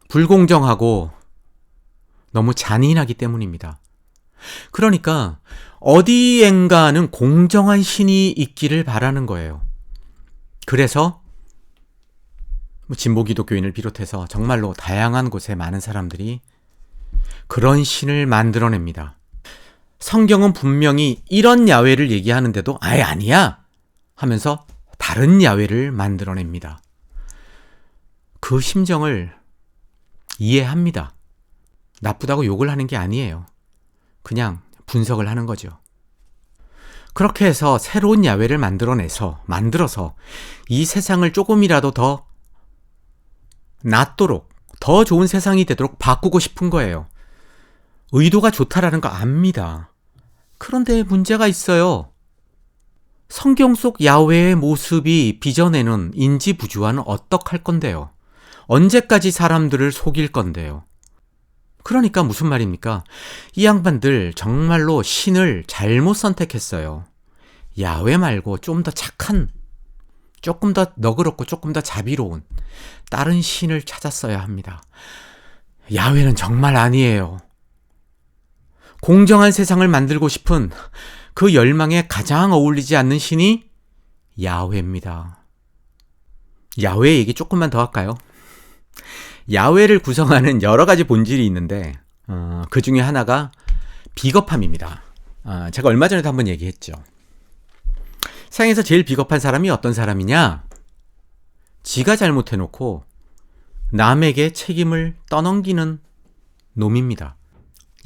불공정하고 너무 잔인하기 때문입니다. 그러니까 어디엔가는 공정한 신이 있기를 바라는 거예요. 그래서 진보 기독교인을 비롯해서 정말로 다양한 곳에 많은 사람들이 그런 신을 만들어냅니다. 성경은 분명히 이런 야훼를 얘기하는데도 아예 아니야 하면서 다른 야훼를 만들어냅니다. 그 심정을 이해합니다. 나쁘다고 욕을 하는 게 아니에요. 그냥 분석을 하는 거죠. 그렇게 해서 새로운 야훼를 만들어서 이 세상을 조금이라도 더 낫도록, 더 좋은 세상이 되도록 바꾸고 싶은 거예요. 의도가 좋다라는 거 압니다. 그런데 문제가 있어요. 성경 속 야훼의 모습이 빚어내는 인지부조화는 어떡할 건데요? 언제까지 사람들을 속일 건데요? 그러니까 무슨 말입니까? 이 양반들 정말로 신을 잘못 선택했어요. 야훼 말고 좀 더 착한, 조금 더 너그럽고 조금 더 자비로운 다른 신을 찾았어야 합니다. 야훼는 정말 아니에요. 공정한 세상을 만들고 싶은 그 열망에 가장 어울리지 않는 신이 야훼입니다. 야훼 얘기 조금만 더 할까요? 야훼를 구성하는 여러 가지 본질이 있는데 그 중에 하나가 비겁함입니다. 제가 얼마 전에도 한번 얘기했죠. 세상에서 제일 비겁한 사람이 어떤 사람이냐? 지가 잘못해놓고 남에게 책임을 떠넘기는 놈입니다.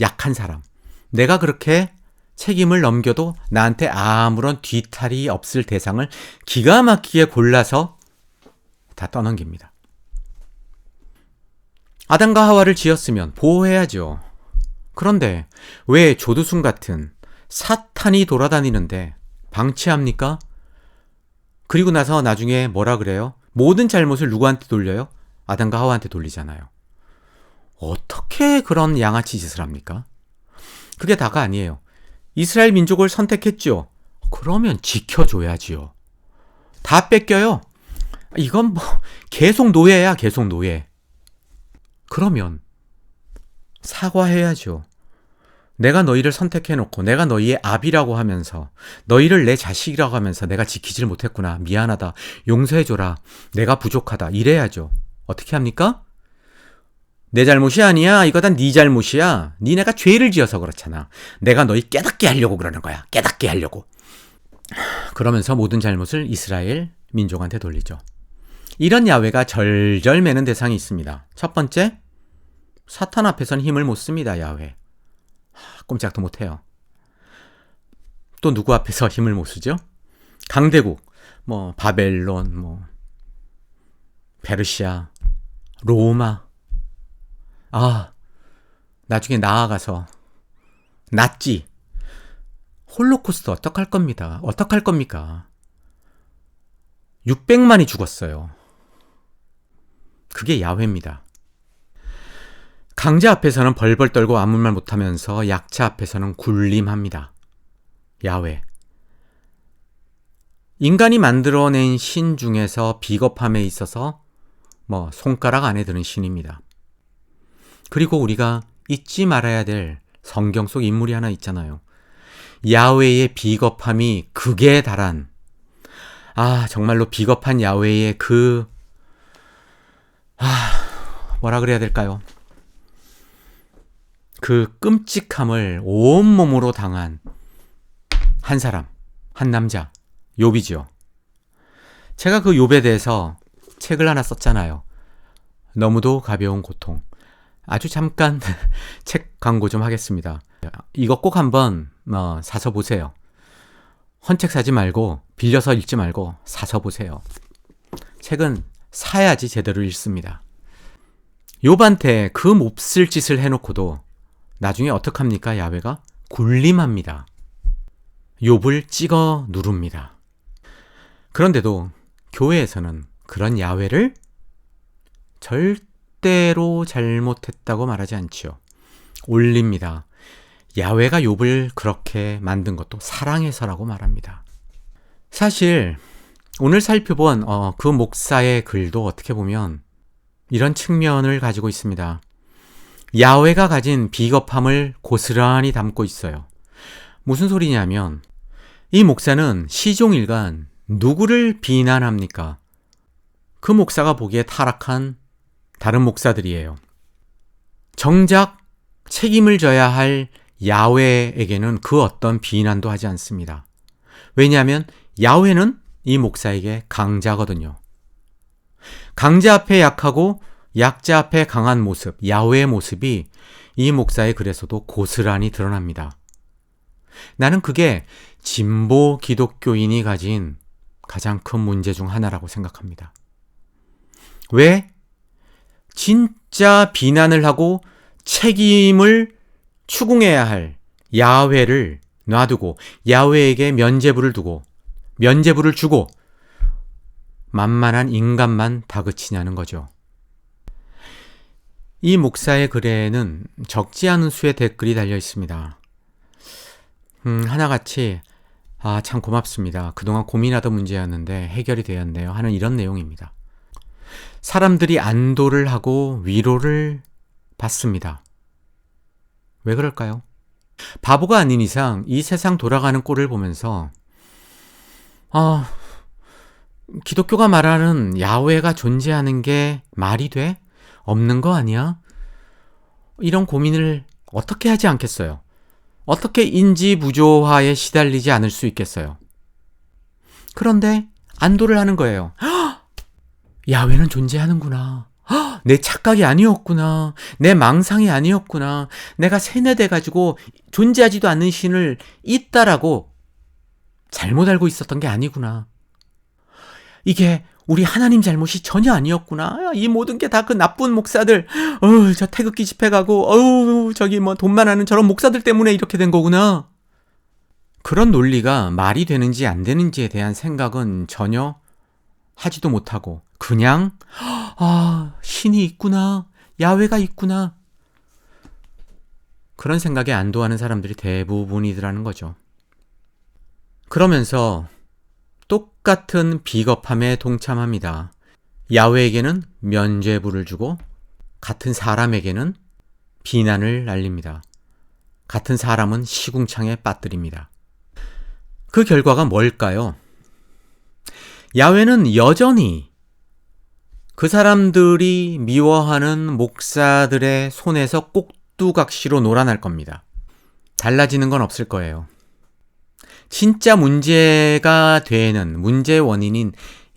약한 사람. 내가 그렇게 책임을 넘겨도 나한테 아무런 뒤탈이 없을 대상을 기가 막히게 골라서 다 떠넘깁니다. 아담과 하와를 지었으면 보호해야죠. 그런데 왜 조두순 같은 사탄이 돌아다니는데 방치합니까? 그리고 나서 나중에 뭐라 그래요? 모든 잘못을 누구한테 돌려요? 아담과 하와한테 돌리잖아요. 어떻게 그런 양아치 짓을 합니까? 그게 다가 아니에요. 이스라엘 민족을 선택했죠. 그러면 지켜줘야지요. 다 뺏겨요. 이건 뭐 계속 노예야, 계속 노예. 그러면 사과해야죠. 내가 너희를 선택해놓고 내가 너희의 아비라고 하면서 너희를 내 자식이라고 하면서 내가 지키질 못했구나. 미안하다. 용서해줘라. 내가 부족하다. 이래야죠. 어떻게 합니까? 내 잘못이 아니야. 이거 다 네 잘못이야. 니네가 죄를 지어서 그렇잖아. 내가 너희 깨닫게 하려고 그러는 거야. 깨닫게 하려고. 그러면서 모든 잘못을 이스라엘 민족한테 돌리죠. 이런 야훼가 절절매는 대상이 있습니다. 첫 번째, 사탄 앞에선 힘을 못 씁니다. 야훼. 꼼짝도 못해요. 또 누구 앞에서 힘을 못 쓰죠? 강대국, 바벨론, 페르시아, 로마. 나중에 나아가서 나치, 홀로코스트 어떡할 겁니다. 어떡할 겁니까? 600만이 죽었어요. 그게 야훼입니다. 강자 앞에서는 벌벌 떨고 아무 말 못하면서 약자 앞에서는 군림합니다. 야훼. 인간이 만들어낸 신 중에서 비겁함에 있어서 손가락 안에 드는 신입니다. 그리고 우리가 잊지 말아야 될 성경 속 인물이 하나 있잖아요. 야훼의 비겁함이 극에 달한, 정말로 비겁한 야훼의 뭐라 그래야 될까요? 그 끔찍함을 온몸으로 당한 한 사람, 한 남자, 욥이죠. 제가 그 욥에 대해서 책을 하나 썼잖아요. 너무도 가벼운 고통. 아주 잠깐 책 광고 좀 하겠습니다. 이거 꼭 한번 사서 보세요. 헌책 사지 말고 빌려서 읽지 말고 사서 보세요. 책은 사야지 제대로 읽습니다. 욥한테 그 몹쓸 짓을 해놓고도 나중에 어떡합니까? 야훼가 군림합니다. 욥을 찍어 누릅니다. 그런데도 교회에서는 그런 야훼를 절대로 잘못했다고 말하지 않지요. 올립니다. 야훼가 욥을 그렇게 만든 것도 사랑해서라고 말합니다. 사실 오늘 살펴본 그 목사의 글도 어떻게 보면 이런 측면을 가지고 있습니다. 야훼가 가진 비겁함을 고스란히 담고 있어요. 무슨 소리냐면 이 목사는 시종일관 누구를 비난합니까? 그 목사가 보기에 타락한 다른 목사들이에요. 정작 책임을 져야 할 야훼에게는 그 어떤 비난도 하지 않습니다. 왜냐하면 야훼는 이 목사에게 강자거든요. 강자 앞에 약하고 약자 앞에 강한 모습, 야훼의 모습이 이 목사의 글에서도 고스란히 드러납니다. 나는 그게 진보 기독교인이 가진 가장 큰 문제 중 하나라고 생각합니다. 왜? 진짜 비난을 하고 책임을 추궁해야 할 야훼를 놔두고 야훼에게 면죄부를 주고 만만한 인간만 다그치냐는 거죠. 이 목사의 글에는 적지 않은 수의 댓글이 달려 있습니다. 하나같이 참 고맙습니다. 그동안 고민하던 문제였는데 해결이 되었네요. 하는 이런 내용입니다. 사람들이 안도를 하고 위로를 받습니다. 왜 그럴까요? 바보가 아닌 이상 이 세상 돌아가는 꼴을 보면서 기독교가 말하는 야훼가 존재하는 게 말이 돼? 없는 거 아니야? 이런 고민을 어떻게 하지 않겠어요? 어떻게 인지부조화에 시달리지 않을 수 있겠어요? 그런데 안도를 하는 거예요. 야훼는 존재하는구나. 내 착각이 아니었구나. 내 망상이 아니었구나. 내가 세뇌돼가지고 존재하지도 않는 신을 있다라고 잘못 알고 있었던 게 아니구나. 이게 우리 하나님 잘못이 전혀 아니었구나. 이 모든 게 다 그 나쁜 목사들, 저 태극기 집회 가고, 저기 돈만 하는 저런 목사들 때문에 이렇게 된 거구나. 그런 논리가 말이 되는지 안 되는지에 대한 생각은 전혀 하지도 못하고 그냥 신이 있구나, 야훼가 있구나, 그런 생각에 안도하는 사람들이 대부분이더라는 거죠. 그러면서 똑같은 비겁함에 동참합니다. 야훼에게는 면죄부를 주고 같은 사람에게는 비난을 날립니다. 같은 사람은 시궁창에 빠뜨립니다. 그 결과가 뭘까요? 야훼는 여전히 그 사람들이 미워하는 목사들의 손에서 꼭두각시로 놀아날 겁니다. 달라지는 건 없을 거예요. 진짜 문제가 되는 문제의 원인인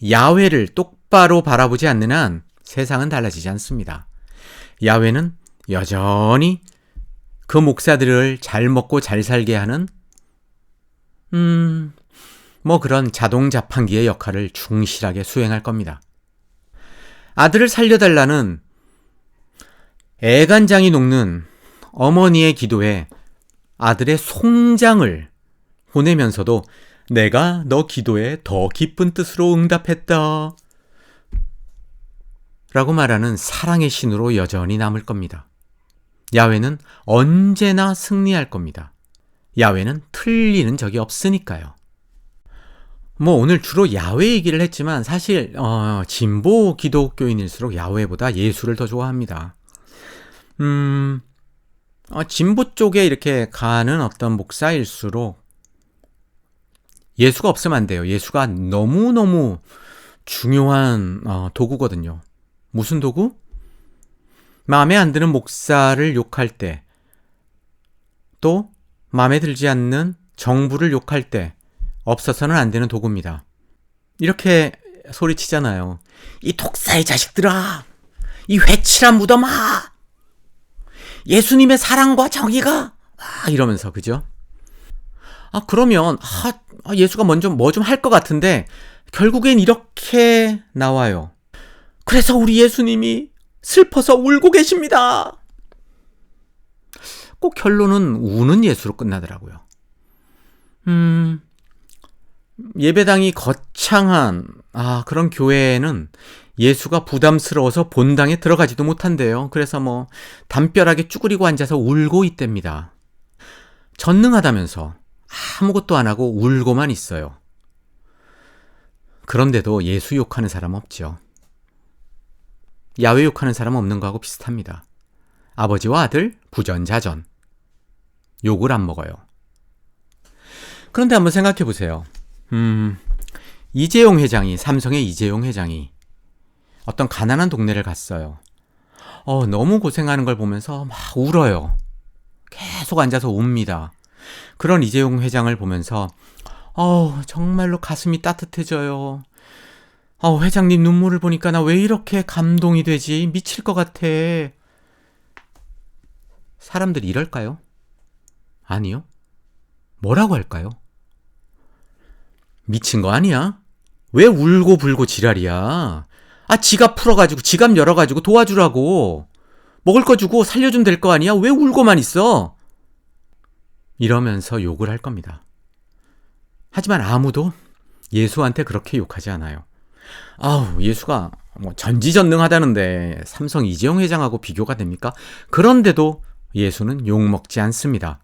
야훼를 똑바로 바라보지 않는 한 세상은 달라지지 않습니다. 야훼는 여전히 그 목사들을 잘 먹고 잘 살게 하는 그런 자동 자판기의 역할을 충실하게 수행할 겁니다. 아들을 살려달라는 애간장이 녹는 어머니의 기도에 아들의 송장을 보내면서도 내가 너 기도에 더 기쁜 뜻으로 응답했다 라고 말하는 사랑의 신으로 여전히 남을 겁니다. 야훼는 언제나 승리할 겁니다. 야훼는 틀리는 적이 없으니까요. 오늘 주로 야훼 얘기를 했지만 사실 진보 기독교인일수록 야훼보다 예수를 더 좋아합니다. 진보 쪽에 이렇게 가는 어떤 목사일수록 예수가 없으면 안 돼요. 예수가 너무너무 중요한 도구거든요. 무슨 도구? 마음에 안 드는 목사를 욕할 때, 또 마음에 들지 않는 정부를 욕할 때 없어서는 안 되는 도구입니다. 이렇게 소리치잖아요. 이 독사의 자식들아! 이 회칠한 무덤아! 예수님의 사랑과 정의가! 이러면서, 그죠? 그러면 예수가 먼저 뭐 좀 할 것 같은데 결국엔 이렇게 나와요. 그래서 우리 예수님이 슬퍼서 울고 계십니다. 꼭 결론은 우는 예수로 끝나더라고요. 예배당이 거창한 그런 교회에는 예수가 부담스러워서 본당에 들어가지도 못한대요. 그래서 담벼락에 쭈그리고 앉아서 울고 있답니다. 전능하다면서 아무것도 안 하고 울고만 있어요. 그런데도 예수 욕하는 사람 없죠. 야훼 욕하는 사람 없는 거하고 비슷합니다. 아버지와 아들 부전자전. 욕을 안 먹어요. 그런데 한번 생각해 보세요. 이재용 회장이, 삼성의 이재용 회장이 어떤 가난한 동네를 갔어요. 너무 고생하는 걸 보면서 막 울어요. 계속 앉아서 웁니다. 그런 이재용 회장을 보면서 정말로 가슴이 따뜻해져요. 회장님 눈물을 보니까 나 왜 이렇게 감동이 되지? 미칠 것 같아. 사람들이 이럴까요? 아니요. 뭐라고 할까요? 미친 거 아니야? 왜 울고 불고 지랄이야? 지갑 풀어가지고, 지갑 열어가지고 도와주라고. 먹을 거 주고 살려주면 될 거 아니야? 왜 울고만 있어? 이러면서 욕을 할 겁니다. 하지만 아무도 예수한테 그렇게 욕하지 않아요. 예수가 전지전능하다는데 삼성 이재용 회장하고 비교가 됩니까? 그런데도 예수는 욕먹지 않습니다.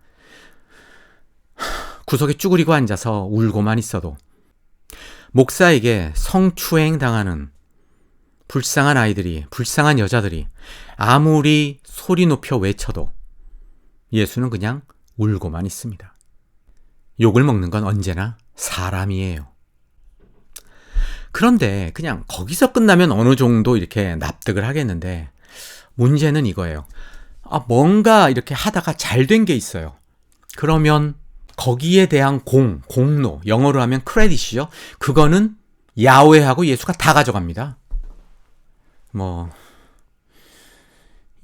구석에 쭈그리고 앉아서 울고만 있어도 목사에게 성추행 당하는 불쌍한 아이들이, 불쌍한 여자들이 아무리 소리 높여 외쳐도 예수는 그냥 울고만 있습니다. 욕을 먹는 건 언제나 사람이에요. 그런데 그냥 거기서 끝나면 어느 정도 이렇게 납득을 하겠는데 문제는 이거예요. 뭔가 이렇게 하다가 잘 된 게 있어요. 그러면 거기에 대한 공로, 영어로 하면 크레딧이죠. 그거는 야훼하고 예수가 다 가져갑니다.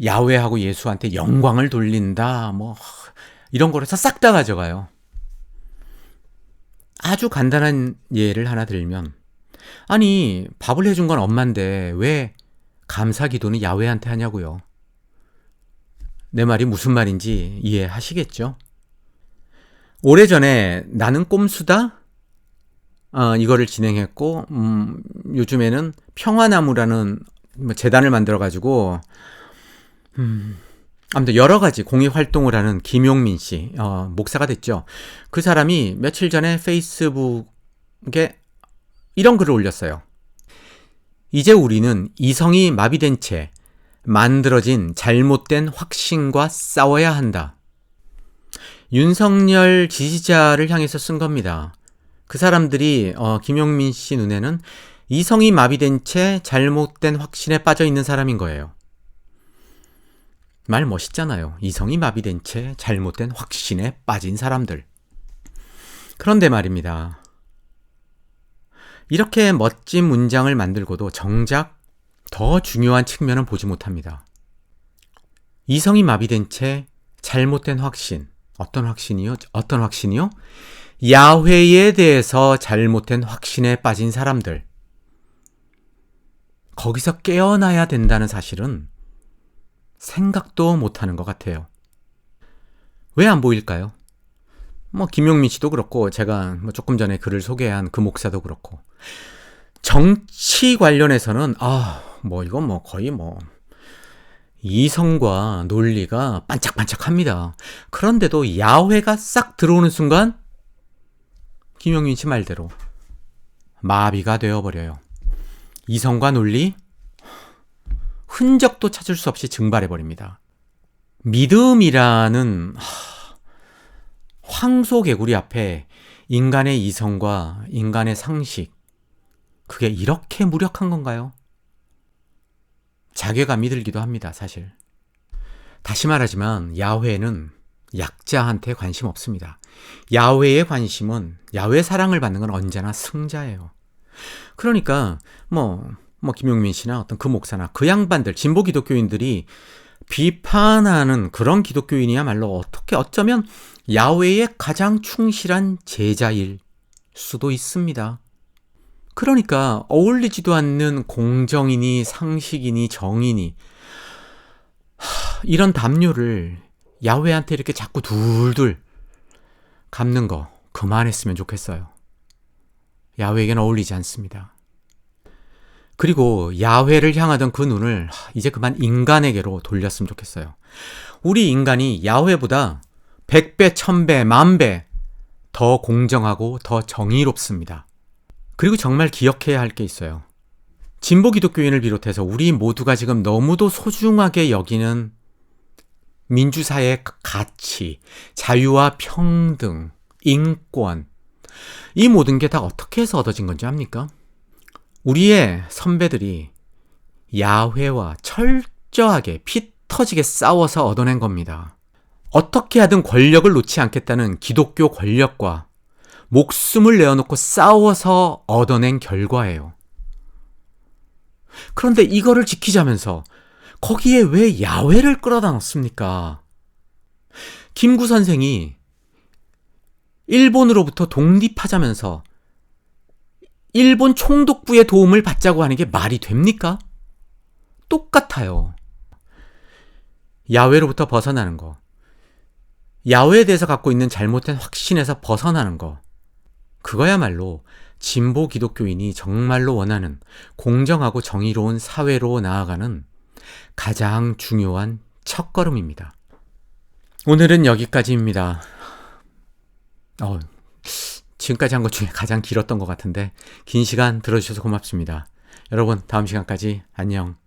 야훼하고 예수한테 영광을 돌린다, 이런 거라서 싹 다 가져가요. 아주 간단한 예를 하나 들면, 밥을 해준 건 엄마인데 왜 감사 기도는 야훼한테 하냐고요. 내 말이 무슨 말인지 이해하시겠죠? 오래전에 나는 꼼수다? 이거를 진행했고, 요즘에는 평화나무라는 뭐 재단을 만들어가지고, 아무튼 여러 가지 공익 활동을 하는 김용민 씨, 목사가 됐죠. 그 사람이 며칠 전에 페이스북에 이런 글을 올렸어요. 이제 우리는 이성이 마비된 채 만들어진 잘못된 확신과 싸워야 한다. 윤석열 지지자를 향해서 쓴 겁니다. 그 사람들이 김용민 씨 눈에는 이성이 마비된 채 잘못된 확신에 빠져 있는 사람인 거예요. 말 멋있잖아요. 이성이 마비된 채 잘못된 확신에 빠진 사람들. 그런데 말입니다. 이렇게 멋진 문장을 만들고도 정작 더 중요한 측면은 보지 못합니다. 이성이 마비된 채 잘못된 확신. 어떤 확신이요? 어떤 확신이요? 야훼에 대해서 잘못된 확신에 빠진 사람들. 거기서 깨어나야 된다는 사실은 생각도 못하는 것 같아요. 왜 안 보일까요? 김용민 씨도 그렇고 제가 조금 전에 글을 소개한 그 목사도 그렇고 정치 관련해서는 이건 거의 이성과 논리가 반짝반짝합니다. 그런데도 야훼가 싹 들어오는 순간 김용민 씨 말대로 마비가 되어버려요. 이성과 논리 흔적도 찾을 수 없이 증발해버립니다. 믿음이라는 황소개구리 앞에 인간의 이성과 인간의 상식, 그게 이렇게 무력한 건가요? 자괴감이 들기도 합니다, 사실. 다시 말하지만 야훼는 약자한테 관심 없습니다. 야훼의 관심은, 야훼 사랑을 받는 건 언제나 승자예요. 그러니까 김용민 씨나 어떤 그 목사나 그 양반들, 진보 기독교인들이 비판하는 그런 기독교인이야말로 어쩌면 야훼의 가장 충실한 제자일 수도 있습니다. 그러니까 어울리지도 않는 공정이니 상식이니 정의니 이런 담요를 야훼한테 이렇게 자꾸 둘둘 감는 거 그만했으면 좋겠어요. 야훼에겐 어울리지 않습니다. 그리고 야훼를 향하던 그 눈을 이제 그만 인간에게로 돌렸으면 좋겠어요. 우리 인간이 야훼보다 100배, 1000배, 10,000배 더 공정하고 더 정의롭습니다. 그리고 정말 기억해야 할 게 있어요. 진보 기독교인을 비롯해서 우리 모두가 지금 너무도 소중하게 여기는 민주사회의 가치, 자유와 평등, 인권, 이 모든 게 다 어떻게 해서 얻어진 건지 압니까? 우리의 선배들이 야훼와 철저하게 피 터지게 싸워서 얻어낸 겁니다. 어떻게 하든 권력을 놓지 않겠다는 기독교 권력과 목숨을 내어놓고 싸워서 얻어낸 결과예요. 그런데 이거를 지키자면서 거기에 왜 야훼를 끌어다 넣습니까? 김구 선생이 일본으로부터 독립하자면서 일본 총독부의 도움을 받자고 하는 게 말이 됩니까? 똑같아요. 야훼로부터 벗어나는 거, 야훼에 대해서 갖고 있는 잘못된 확신에서 벗어나는 거, 그거야말로 진보 기독교인이 정말로 원하는 공정하고 정의로운 사회로 나아가는 가장 중요한 첫걸음입니다. 오늘은 여기까지입니다. 지금까지 한 것 중에 가장 길었던 것 같은데 긴 시간 들어주셔서 고맙습니다. 여러분, 다음 시간까지 안녕.